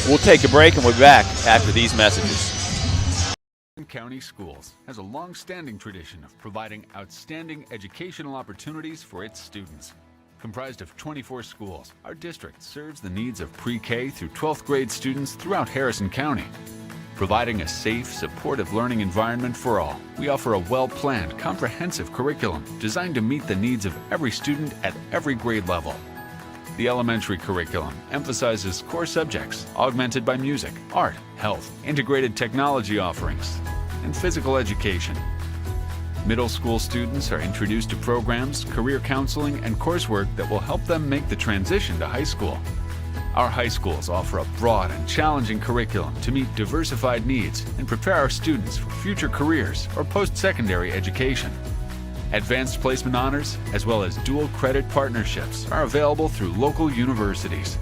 We'll take a break and we'll be back after these messages. County Schools has a long-standing tradition of providing outstanding educational opportunities for its students. Comprised of 24 schools, our district serves the needs of pre-K through 12th grade students throughout Harrison County. Providing a safe, supportive learning environment for all, we offer a well-planned, comprehensive curriculum designed to meet the needs of every student at every grade level. The elementary curriculum emphasizes core subjects augmented by music, art, health, integrated technology offerings, and physical education. Middle school students are introduced to programs, career counseling, and coursework that will help them make the transition to high school. Our high schools offer a broad and challenging curriculum to meet diversified needs and prepare our students for future careers or post-secondary education. Advanced placement honors, as well as dual credit partnerships, are available through local universities.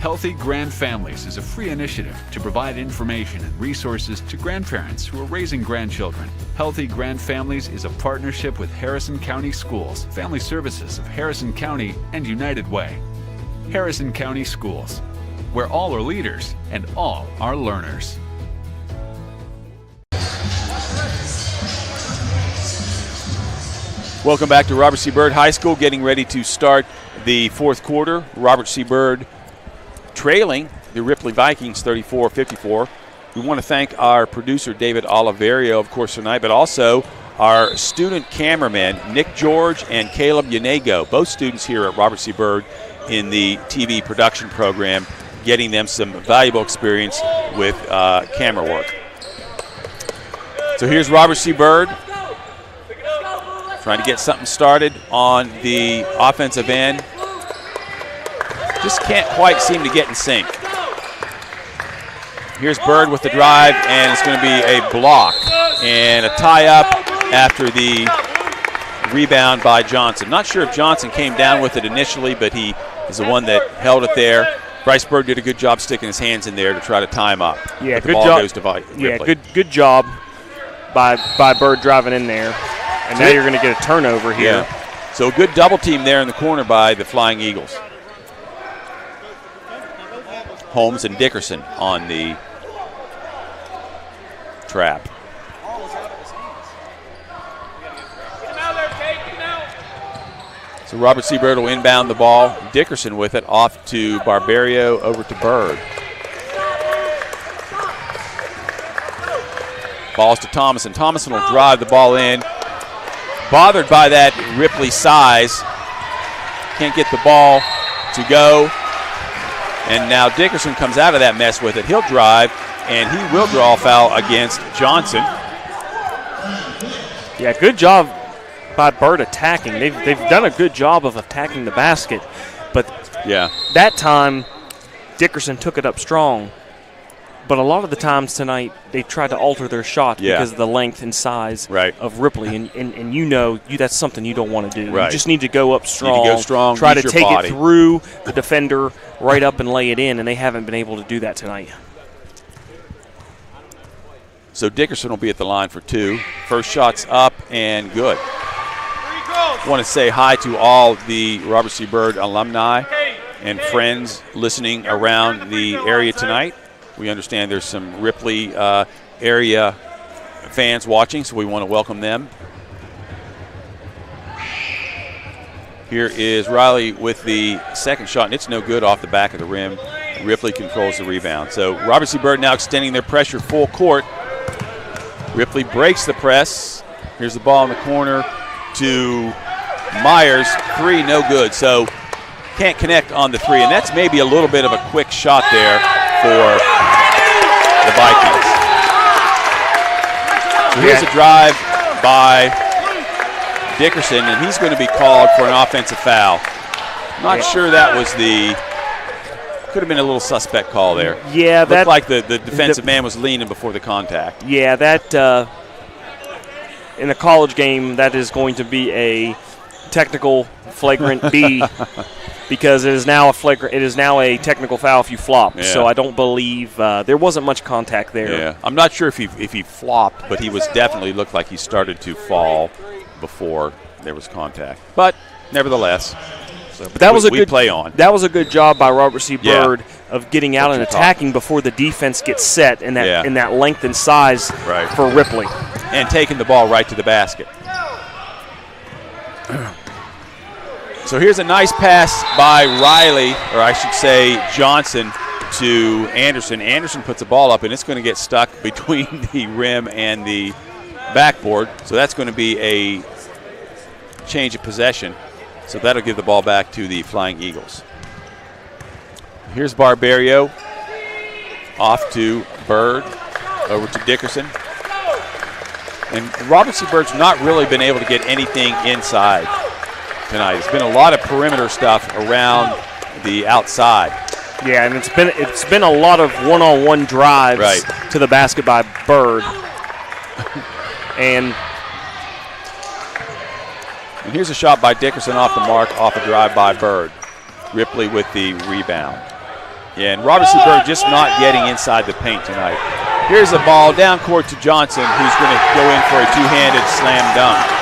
Healthy Grand Families is a free initiative to provide information and resources to grandparents who are raising grandchildren. Healthy Grand Families is a partnership with Harrison County Schools, Family Services of Harrison County, and United Way. Harrison County Schools, where all are leaders and all are learners. Welcome back to Robert C. Byrd High School, getting ready to start the fourth quarter. Robert C. Byrd trailing the Ripley Vikings 34-54. We want to thank our producer, David Oliverio, of course, tonight, but also our student cameramen, Nick George and Caleb Yanego, both students here at Robert C. Byrd in the TV production program, getting them some valuable experience with camera work. So here's Robert C. Byrd trying to get something started on the offensive end. Just can't quite seem to get in sync. Here's Byrd with the drive, and it's going to be a block and a tie-up after the rebound by Johnson. Not sure if Johnson came down with it initially, but he is the one that held it there. Bryce Byrd did a good job sticking his hands in there to try to tie him up. Yeah, but the ball goes to Ripley. Yeah, good job by Byrd driving in there. And now you're going to get a turnover here. Yeah. So a good double team there in the corner by the Flying Eagles. Holmes and Dickerson on the trap. So Robert C. Byrd will inbound the ball. Dickerson with it off to Barbario, over to Byrd. Balls to Thomason. Thomason will drive the ball in. Bothered by that Ripley size. Can't get the ball to go. And now Dickerson comes out of that mess with it. He'll drive, and he will draw a foul against Johnson. Yeah, good job by Byrd attacking. They've done a good job of attacking the basket, but yeah, that time Dickerson took it up strong. But a lot of the times tonight, they tried to alter their shot because of the length and size of Ripley. And you know that's something you don't want to do. Right. You just need to go up strong. Try to take body. it through the defender right up and lay it in, and they haven't been able to do that tonight. So Dickerson will be at the line for 2. First shot's up and good. I want to say hi to all the Robert C. Byrd alumni and friends listening around the area tonight. We understand there's some Ripley area fans watching, so we want to welcome them. Here is Riley with the second shot, and it's no good off the back of the rim. Ripley controls the rebound. So Robert C. Byrd now extending their pressure full court. Ripley breaks the press. Here's the ball in the corner to Myers. 3, no good. So can't connect on the 3, and that's maybe a little bit of a quick shot there for the Vikings. Here's a drive by Dickerson, and he's going to be called for an offensive foul. Not sure that was could have been a little suspect call there. Yeah, looked like the defensive man was leaning before the contact. Yeah, that in a college game, that is going to be a technical flagrant B. Because it is now a technical foul if you flop. Yeah. So I don't believe there wasn't much contact there. Yeah, I'm not sure if he flopped, but he was definitely looked like he started to fall before there was contact. But nevertheless, but that was a good play on. That was a good job by Robert C. Byrd of getting out and attacking before the defense gets set in that length and size for Ripley, and taking the ball right to the basket. So here's a nice pass by Riley, or I should say Johnson, to Anderson. Anderson puts the ball up, and it's going to get stuck between the rim and the backboard. So that's going to be a change of possession. So that'll give the ball back to the Flying Eagles. Here's Barberio. Off to Byrd. Over to Dickerson. And Robert C. Byrd's not really been able to get anything inside tonight. It's been a lot of perimeter stuff around the outside. Yeah, and it's been a lot of one-on-one drives to the basket by Byrd. and here's a shot by Dickerson off the mark, off a drive by Byrd. Ripley with the rebound. Yeah, and Robert C. Byrd just not getting inside the paint tonight. Here's a ball down court to Johnson, who's going to go in for a two-handed slam dunk.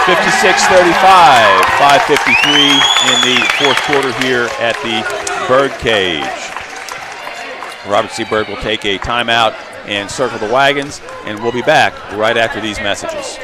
(56-35), 5:53 in the fourth quarter here at the Bird Cage. Robert C. Byrd will take a timeout and circle the wagons, and we'll be back right after these messages.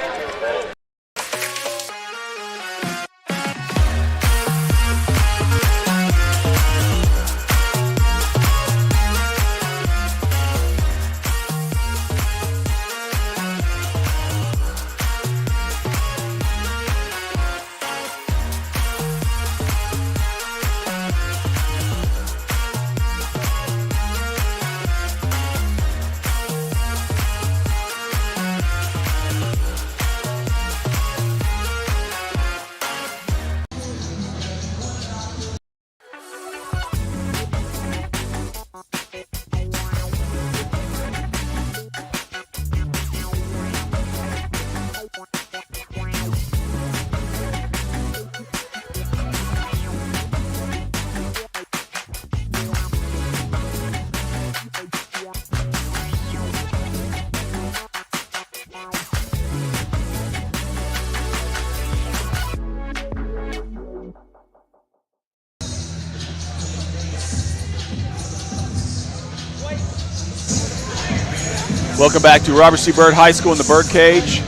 Welcome back to Robert C. Byrd High School in the Bird Cage.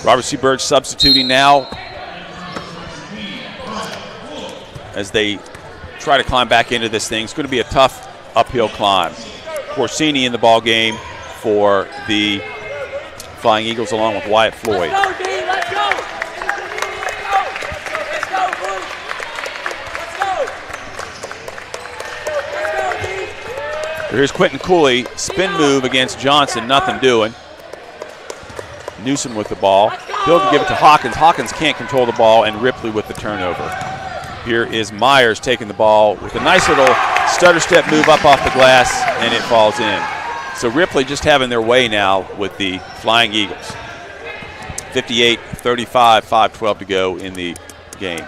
Robert C. Byrd substituting now as they try to climb back into this thing. It's going to be a tough uphill climb. Corsini in the ball game for the Flying Eagles along with Wyatt Floyd. Let's go, D, let's go. Let's go, boys. Let's go. Here's Quentin Cooley, spin move against Johnson, nothing doing. Newsom with the ball. Hill to give it to Hawkins. Hawkins can't control the ball, and Ripley with the turnover. Here is Myers taking the ball with a nice little stutter step move up off the glass, and it falls in. So Ripley just having their way now with the Flying Eagles. 58-35, 5:12 to go in the game.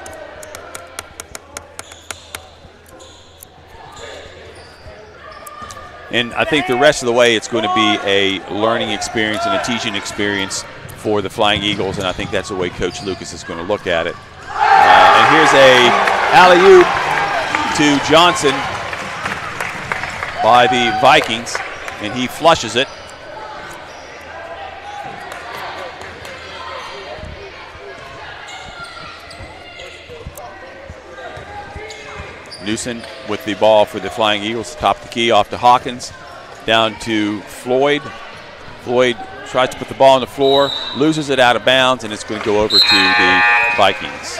And I think the rest of the way it's going to be a learning experience and a teaching experience for the Flying Eagles, and I think that's the way Coach Lucas is going to look at it. And here's a alley-oop to Johnson by the Vikings, and he flushes it. Newsom with the ball for the Flying Eagles, top of the key, off to Hawkins, down to Floyd. Floyd tries to put the ball on the floor, loses it out of bounds, and it's going to go over to the Vikings.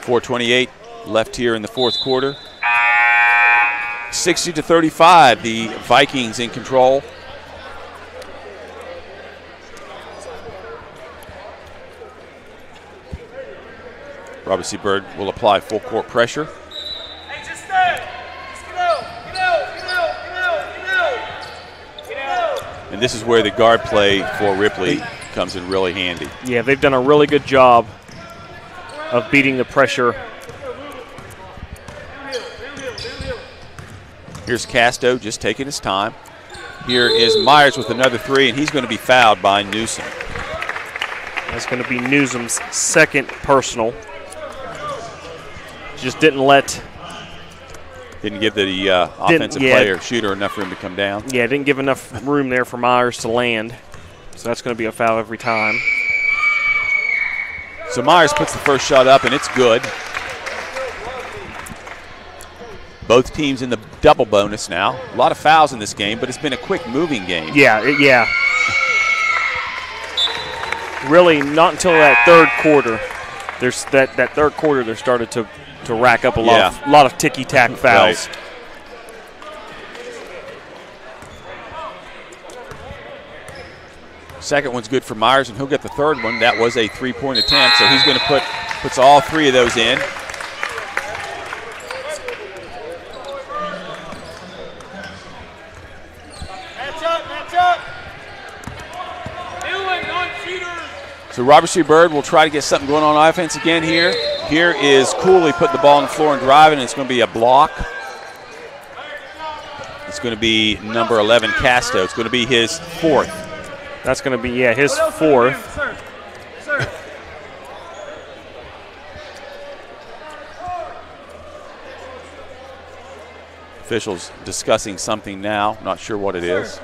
.428 left here in the fourth quarter. 60-35, the Vikings in control. Robert C. Byrd will apply full court pressure. Hey, just stay. Just get out. And this is where the guard play for Ripley comes in really handy. Yeah, they've done a really good job of beating the pressure. Here's Casto just taking his time. Here is Myers with another three, and he's going to be fouled by Newsom. That's going to be Newsom's second personal. Just didn't give the offensive player, shooter, enough room to come down. Yeah, didn't give enough room there for Myers to land. So that's going to be a foul every time. So Myers puts the first shot up, and it's good. Both teams in the double bonus now. A lot of fouls in this game, but it's been a quick moving game. Yeah. Really, not until that third quarter. There's that third quarter, they started to rack up a lot of ticky-tack fouls. Right. Second one's good for Myers, and he'll get the third one. That was a three-point attempt, so he's going to puts all three of those in. So Robert C. Byrd will try to get something going on offense again here. Here is Cooley putting the ball on the floor and driving, and it's going to be a block. It's going to be number 11, Casto. It's going to be his fourth. That's going to be, his fourth. Sir. Officials discussing something now. Not sure what it is.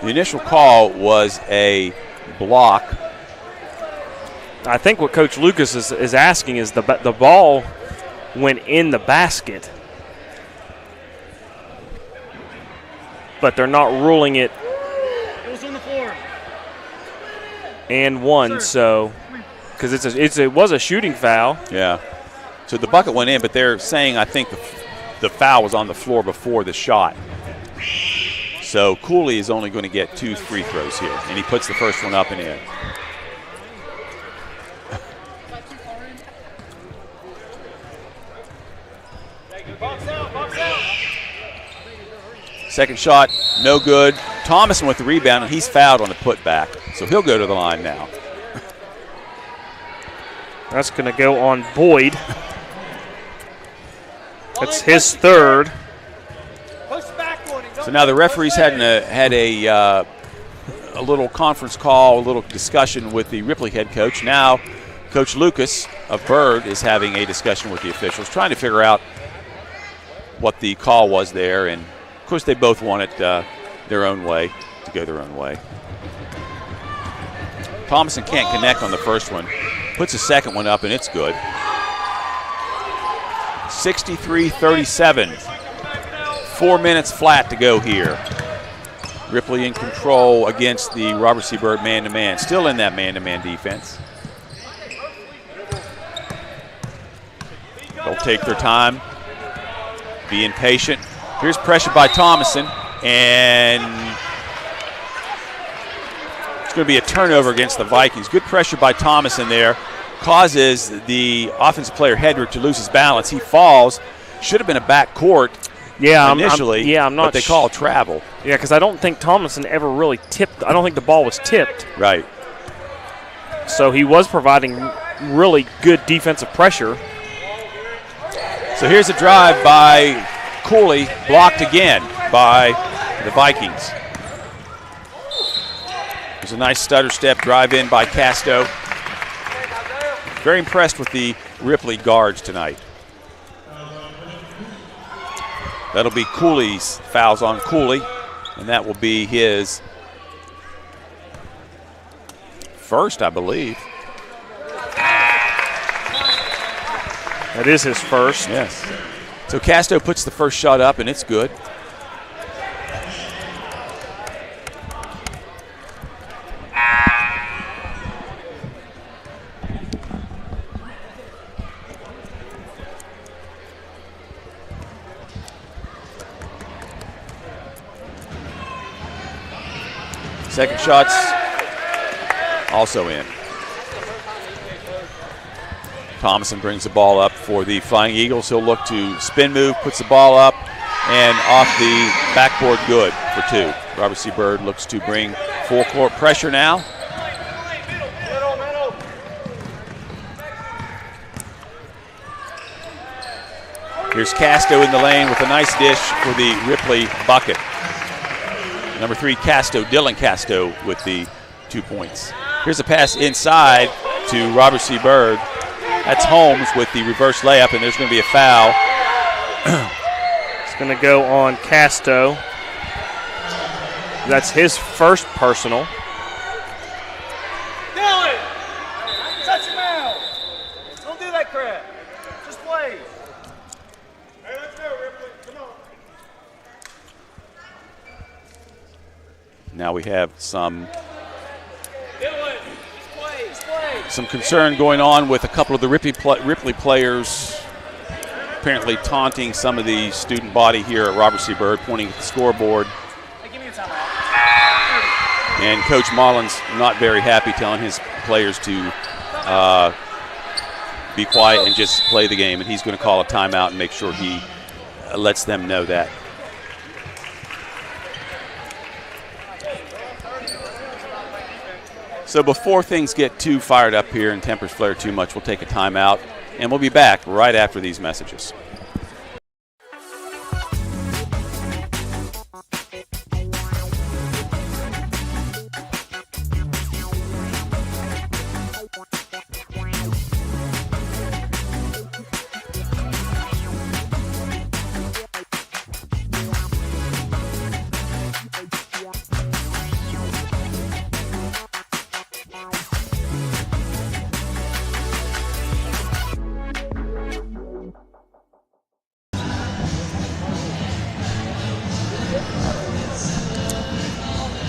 The initial call was a block. I think what Coach Lucas is asking is the ball went in the basket, but they're not ruling it. It was on the floor. And one, so because it was a shooting foul. Yeah. So the bucket went in, but they're saying I think the foul was on the floor before the shot. So Cooley is only going to get 2 free throws here, and he puts the first one up and in. Box out. Second shot, no good. Thomason with the rebound, and he's fouled on the putback, so he'll go to the line now. That's going to go on Boyd. That's his third. So now the referees had a little conference call, a little discussion with the Ripley head coach. Now Coach Lucas of Byrd is having a discussion with the officials, trying to figure out what the call was there. And, of course, they both want it their own way, to go their own way. Thomason can't connect on the first one. Puts the second one up, and it's good. 63-37. 4 minutes flat to go here. Ripley in control against the Robert C. Byrd man-to-man. Still in that man-to-man defense. They'll take their time, be impatient. Here's pressure by Thomason, and it's going to be a turnover against the Vikings. Good pressure by Thomason there. Causes the offensive player Hedrick to lose his balance. He falls. Should have been a back court initially, I'm not but they call travel. Yeah, because I don't think Thomason ever really tipped. I don't think the ball was tipped. Right. So he was providing really good defensive pressure. So here's a drive by Cooley, blocked again by the Vikings. There's a nice stutter step drive in by Casto. Very impressed with the Ripley guards tonight. That'll be Cooley's fouls on Cooley, and that will be his first, I believe. That is his first. Yes. So Casto puts the first shot up, and it's good. Second shot's also in. Thomason brings the ball up for the Flying Eagles. He'll look to spin move, puts the ball up, and off the backboard good for two. Robert C. Byrd looks to bring full court pressure now. Here's Casto in the lane with a nice dish for the Ripley bucket. Number 3, Dylan Casto with the 2 points. Here's a pass inside to Robert C. Byrd. That's Holmes with the reverse layup, and there's going to be a foul. It's going to go on Casto. That's his first personal. Dylan! Touch him out! Don't do that crap. Just play. Hey, let's go, Ripley. Come on. Now we have some Play. concern going on with a couple of the Ripley players apparently taunting some of the student body here at Robert C. Byrd, pointing at the scoreboard. Hey, give me a timeout. And Coach Mullins not very happy, telling his players to be quiet and just play the game, and he's going to call a timeout and make sure he lets them know that. So before things get too fired up here and tempers flare too much, we'll take a timeout, and we'll be back right after these messages.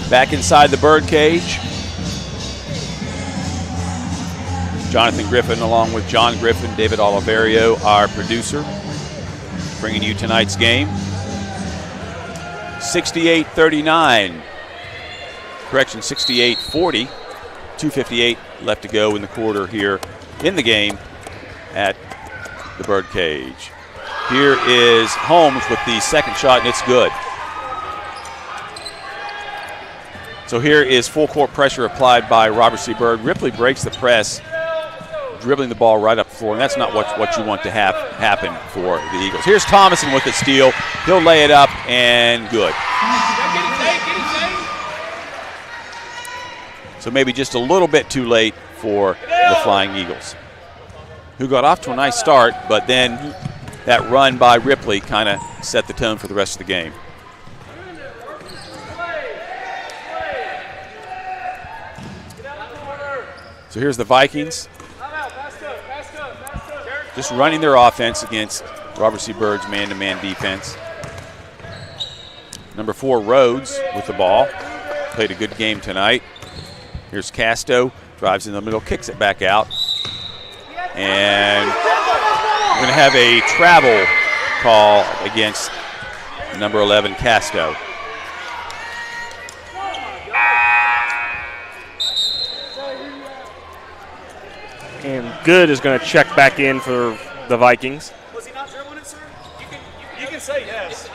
Back inside the Bird cage. Jonathan Griffin along with John Griffin, David Oliverio, our producer, bringing you tonight's game. 68-39. Correction, 68-40. 2:58 left to go in the quarter here in the game at the Bird cage. Here is Holmes with the second shot, and it's good. So here is full court pressure applied by Robert C. Byrd. Ripley breaks the press, dribbling the ball right up the floor, and that's not what you want to have happen for the Eagles. Here's Thomason with the steal. He'll lay it up, and good. So maybe just a little bit too late for the Flying Eagles, who got off to a nice start, but then that run by Ripley kind of set the tone for the rest of the game. So here's the Vikings, just running their offense against Robert C. Byrd's man-to-man defense. Number 4, Rhodes with the ball. Played a good game tonight. Here's Casto, drives in the middle, kicks it back out. And we're going to have a travel call against number 11, Casto. And Good is going to check back in for the Vikings. Was he not dribbling it, sir? You can say yes.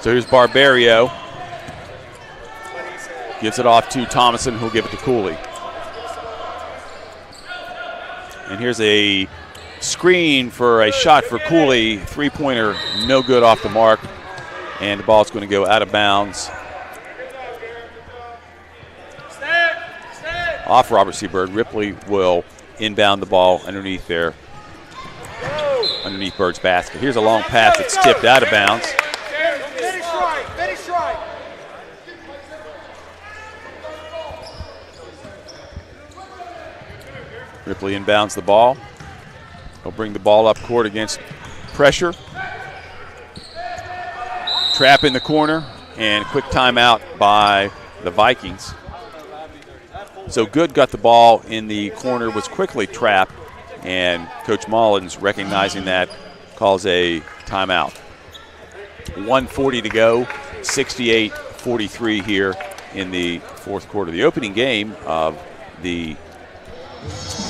So here's Barbario. Gives it off to Thomason, who'll give it to Cooley. And here's a screen for a shot for Cooley. Three-pointer, no good off the mark. And the ball's going to go out of bounds. Off Robert C. Byrd. Ripley will inbound the ball underneath there, underneath Bird's basket. Here's a long pass that's tipped out of bounds. Finish right. Ripley inbounds the ball. He'll bring the ball up court against pressure. Trap in the corner, and a quick timeout by the Vikings. So Good got the ball in the corner, was quickly trapped, and Coach Mullins, recognizing that, calls a timeout. 1:40 to go, 68-43 here in the fourth quarter. The opening game of the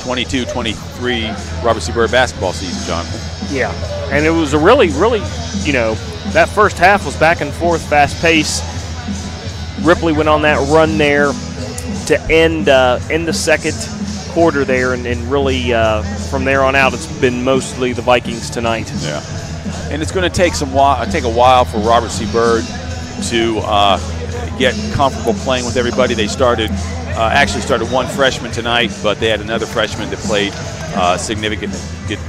22-23 Robert C. Byrd basketball season, Jonathan. Yeah, and it was a really, that first half was back and forth, fast pace. Ripley went on that run there to end the second quarter there, and really from there on out, it's been mostly the Vikings tonight. Yeah, and it's going to take a while for Robert C. Byrd to get comfortable playing with everybody. They actually started one freshman tonight, but they had another freshman that played significant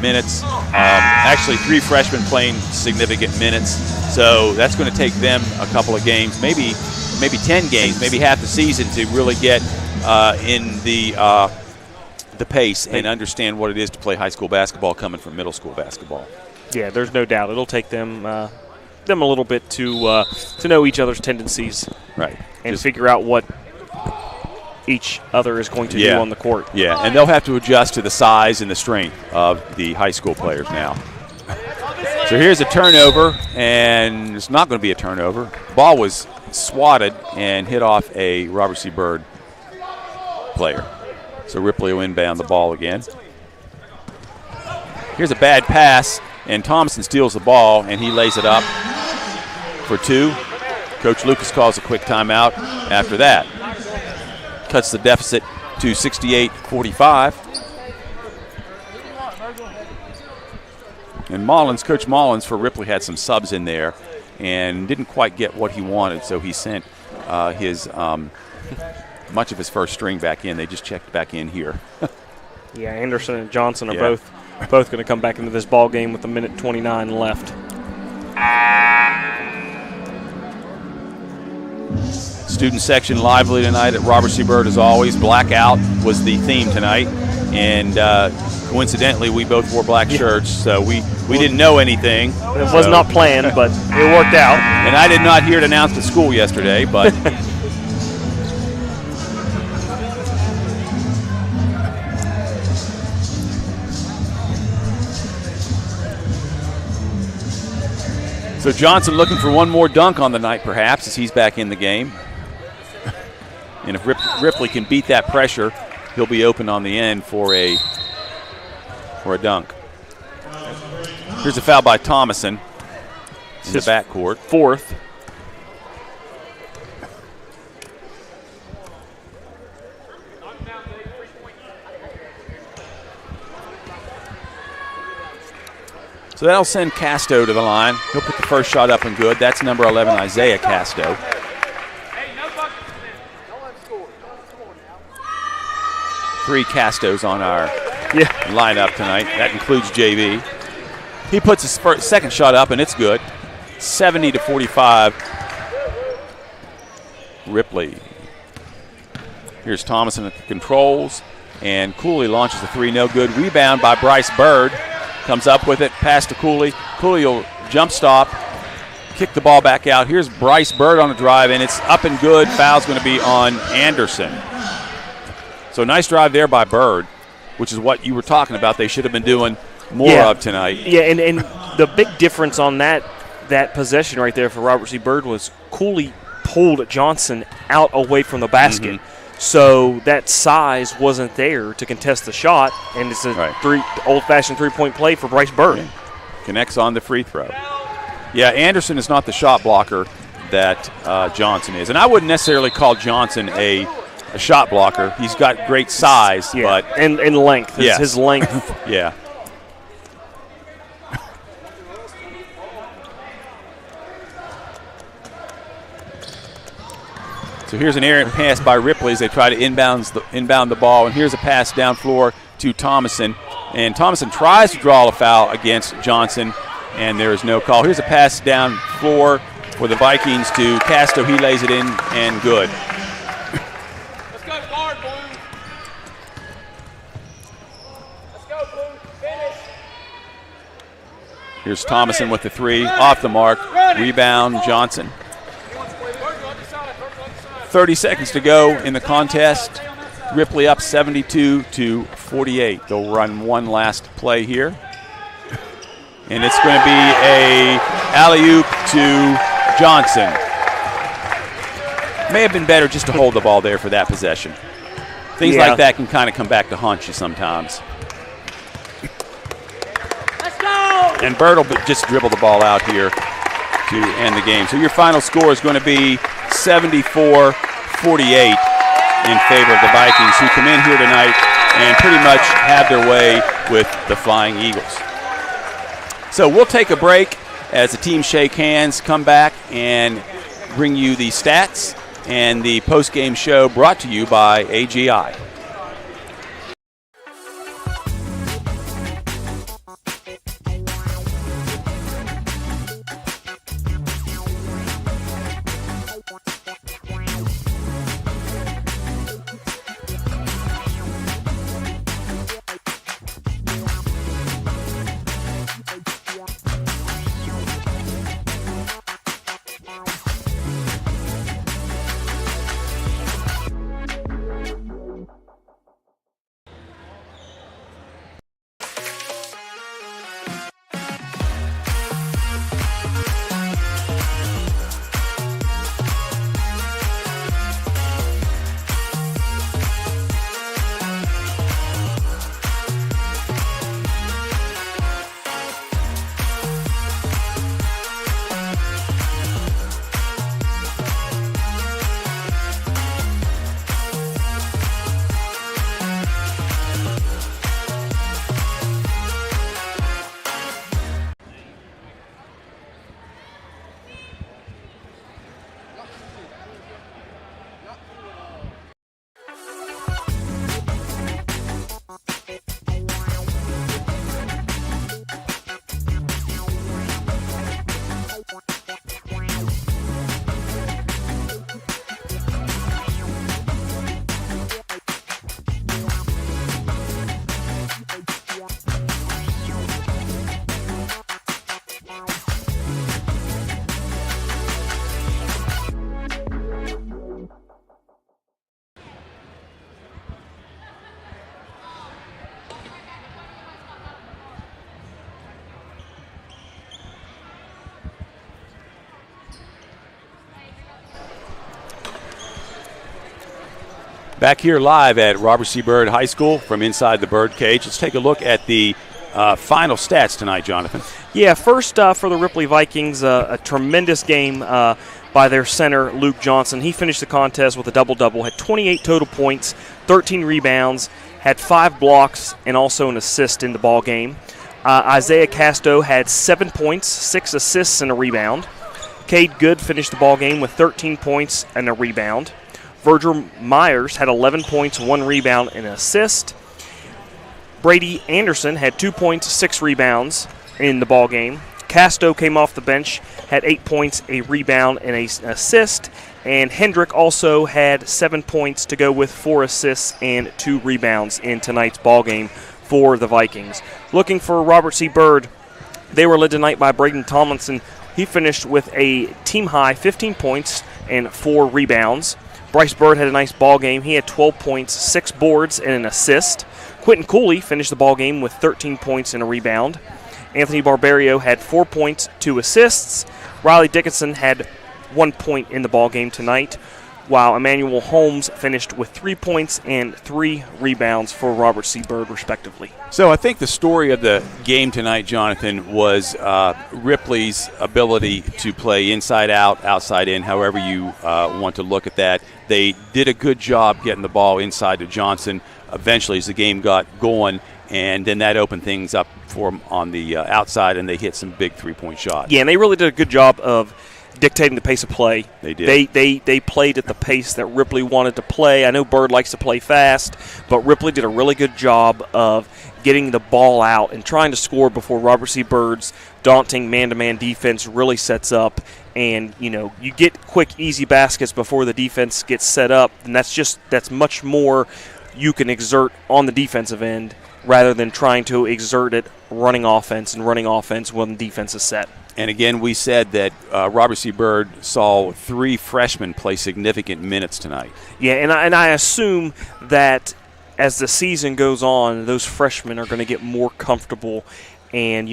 minutes. Actually, 3 freshmen playing significant minutes. So that's going to take them a couple of games, maybe 10 games, maybe half the season to really get in the pace and understand what it is to play high school basketball coming from middle school basketball. Yeah, there's no doubt it'll take them a little bit to know each other's tendencies, right, and figure out what each other is going to do on the court. Yeah, and they'll have to adjust to the size and the strength of the high school players now. So here's a turnover, and it's not going to be a turnover. Ball was swatted and hit off a Robert C. Byrd player. So Ripley will inbound the ball again. Here's a bad pass, and Thompson steals the ball, and he lays it up for 2. Coach Lucas calls a quick timeout after that. Cuts the deficit to 68-45. And Coach Mullins for Ripley had some subs in there and didn't quite get what he wanted, so he sent much of his first string back in. They just checked back in here. Yeah, Anderson and Johnson are both going to come back into this ball game with 1:29 left. Student section lively tonight at Robert C. Byrd as always. Blackout was the theme tonight, and coincidentally we both wore black shirts, so we didn't know anything. It was not planned, but it worked out. And I did not hear it announced at school yesterday, but so Johnson looking for one more dunk on the night perhaps as he's back in the game. And if Ripley can beat that pressure, he'll be open on the end for a dunk. Here's a foul by Thomason in the backcourt. 4th. So that'll send Casto to the line. He'll put the first shot up and good. That's number 11, Isaiah Casto. 3 Castos on our lineup tonight. That includes JV. He puts his second shot up, and it's good. 70-45. Ripley. Here's Thomason at the controls. and Cooley launches the three, no good. Rebound by Bryce Bird. Comes up with it, pass to Cooley. Cooley will jump stop, kick the ball back out. Here's Bryce Bird on the drive, and it's up and good. Foul's going to be on Anderson. So nice drive there by Bird, which is what you were talking about. They should have been doing more of tonight. Yeah, and the big difference on that possession right there for Robert C. Bird was Cooley pulled Johnson out away from the basket. So that size wasn't there to contest the shot, and it's a old-fashioned three-point play for Bryce Bird. Yeah. Connects on the free throw. Yeah, Anderson is not the shot blocker that Johnson is. And I wouldn't necessarily call Johnson a shot blocker. He's got great size, but and length. His length. Yeah. So here's an errant pass by Ripley as they try to inbound the ball. And here's a pass down floor to Thomason. And Thomason tries to draw a foul against Johnson, and there is no call. Here's a pass down floor for the Vikings to Casto. He lays it in, and good. Let's go, guard, Blue. Let's go, Blue. Finish. Here's Thomason with the three, off the mark. Rebound, Johnson. 30 seconds to go in the contest. Ripley up 72-48. They'll run one last play here. And it's going to be a alley-oop to Johnson. May have been better just to hold the ball there for that possession. Things like that can kind of come back to haunt you sometimes. Let's go! And Bird will just dribble the ball out here to end the game. So your final score is going to be 74-48 in favor of the Vikings, who come in here tonight and pretty much have their way with the Flying Eagles. So we'll take a break as the teams shake hands, come back and bring you the stats and the post-game show brought to you by AGI. Back here live at Robert C. Byrd High School from inside the Bird Cage. Let's take a look at the final stats tonight, Jonathan. Yeah, first for the Ripley Vikings, a tremendous game by their center, Luke Johnson. He finished the contest with a double-double, had 28 total points, 13 rebounds, had 5 blocks, and also an assist in the ball game. Isaiah Casto had 7 points, 6 assists, and a rebound. Cade Good finished the ball game with 13 points and a rebound. Virgil Myers had 11 points, 1 rebound, and an assist. Brady Anderson had 2 points, 6 rebounds in the ball game. Casto came off the bench, had 8 points, a rebound, and an assist. And Hendrick also had 7 points to go with 4 assists and 2 rebounds in tonight's ball game for the Vikings. Looking for Robert C. Byrd, they were led tonight by Braden Tomlinson. He finished with a team-high 15 points and 4 rebounds. Bryce Byrd had a nice ball game. He had 12 points, 6 boards, and an assist. Quentin Cooley finished the ball game with 13 points and a rebound. Anthony Barbario had 4 points, 2 assists. Riley Dickinson had 1 point in the ball game tonight, while Emmanuel Holmes finished with 3 points and 3 rebounds for Robert C. Byrd, respectively. So I think the story of the game tonight, Jonathan, was Ripley's ability to play inside out, outside in, however you want to look at that. They did a good job getting the ball inside to Johnson eventually as the game got going, and then that opened things up for them on the outside, and they hit some big three-point shots. Yeah, and they really did a good job of dictating the pace of play. They did. They played at the pace that Ripley wanted to play. I know Byrd likes to play fast, but Ripley did a really good job of getting the ball out and trying to score before Robert C. Byrd's daunting man-to-man defense really sets up. And, you get quick, easy baskets before the defense gets set up, and that's much more you can exert on the defensive end rather than trying to exert it running offense when the defense is set. And again, we said that Robert C. Byrd saw 3 freshmen play significant minutes tonight. Yeah, and I assume that as the season goes on, those freshmen are going to get more comfortable. And,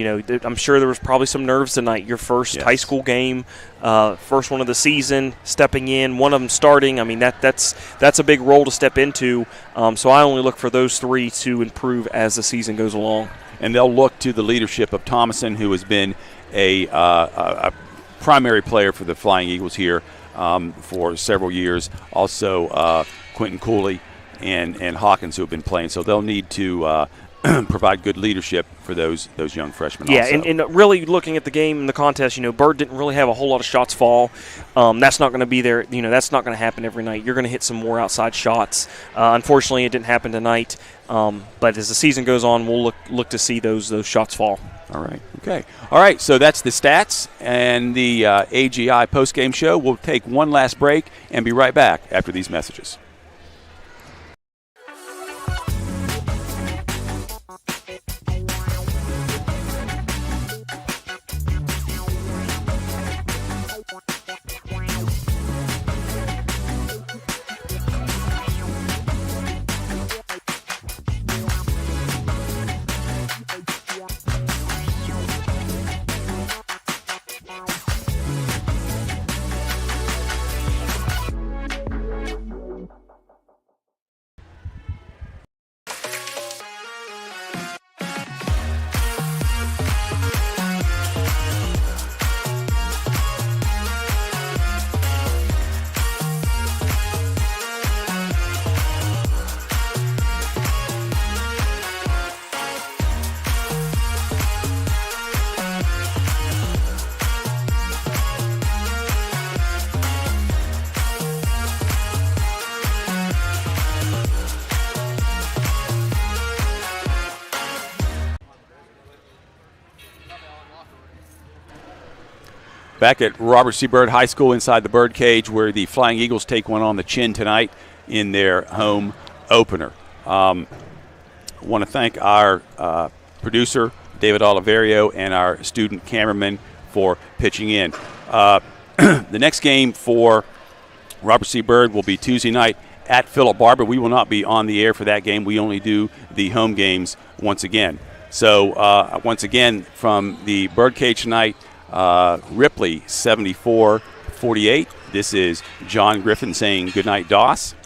I'm sure there was probably some nerves tonight. Your first high school game, first one of the season, stepping in, one of them starting. I mean, that's a big role to step into. So I only look for those 3 to improve as the season goes along. And they'll look to the leadership of Thomason, who has been a primary player for the Flying Eagles here for several years. Also, Quentin Cooley and Hawkins, who have been playing. So they'll need to provide good leadership for those young freshmen. Yeah, also. and really looking at the game and the contest, Byrd didn't really have a whole lot of shots fall. That's not going to be there. That's not going to happen every night. You're going to hit some more outside shots. Unfortunately, it didn't happen tonight. But as the season goes on, we'll look to see those shots fall. All right. Okay. All right. So that's the stats and the AGI postgame show. We'll take one last break and be right back after these messages. Back at Robert C. Byrd High School inside the Birdcage, where the Flying Eagles take one on the chin tonight in their home opener. I want to thank our producer, David Oliverio, and our student cameraman for pitching in. The next game for Robert C. Byrd will be Tuesday night at Philip Barber. We will not be on the air for that game. We only do the home games once again. So once again, from the Birdcage tonight, Ripley 74-48. This is John Griffin saying goodnight, Doss.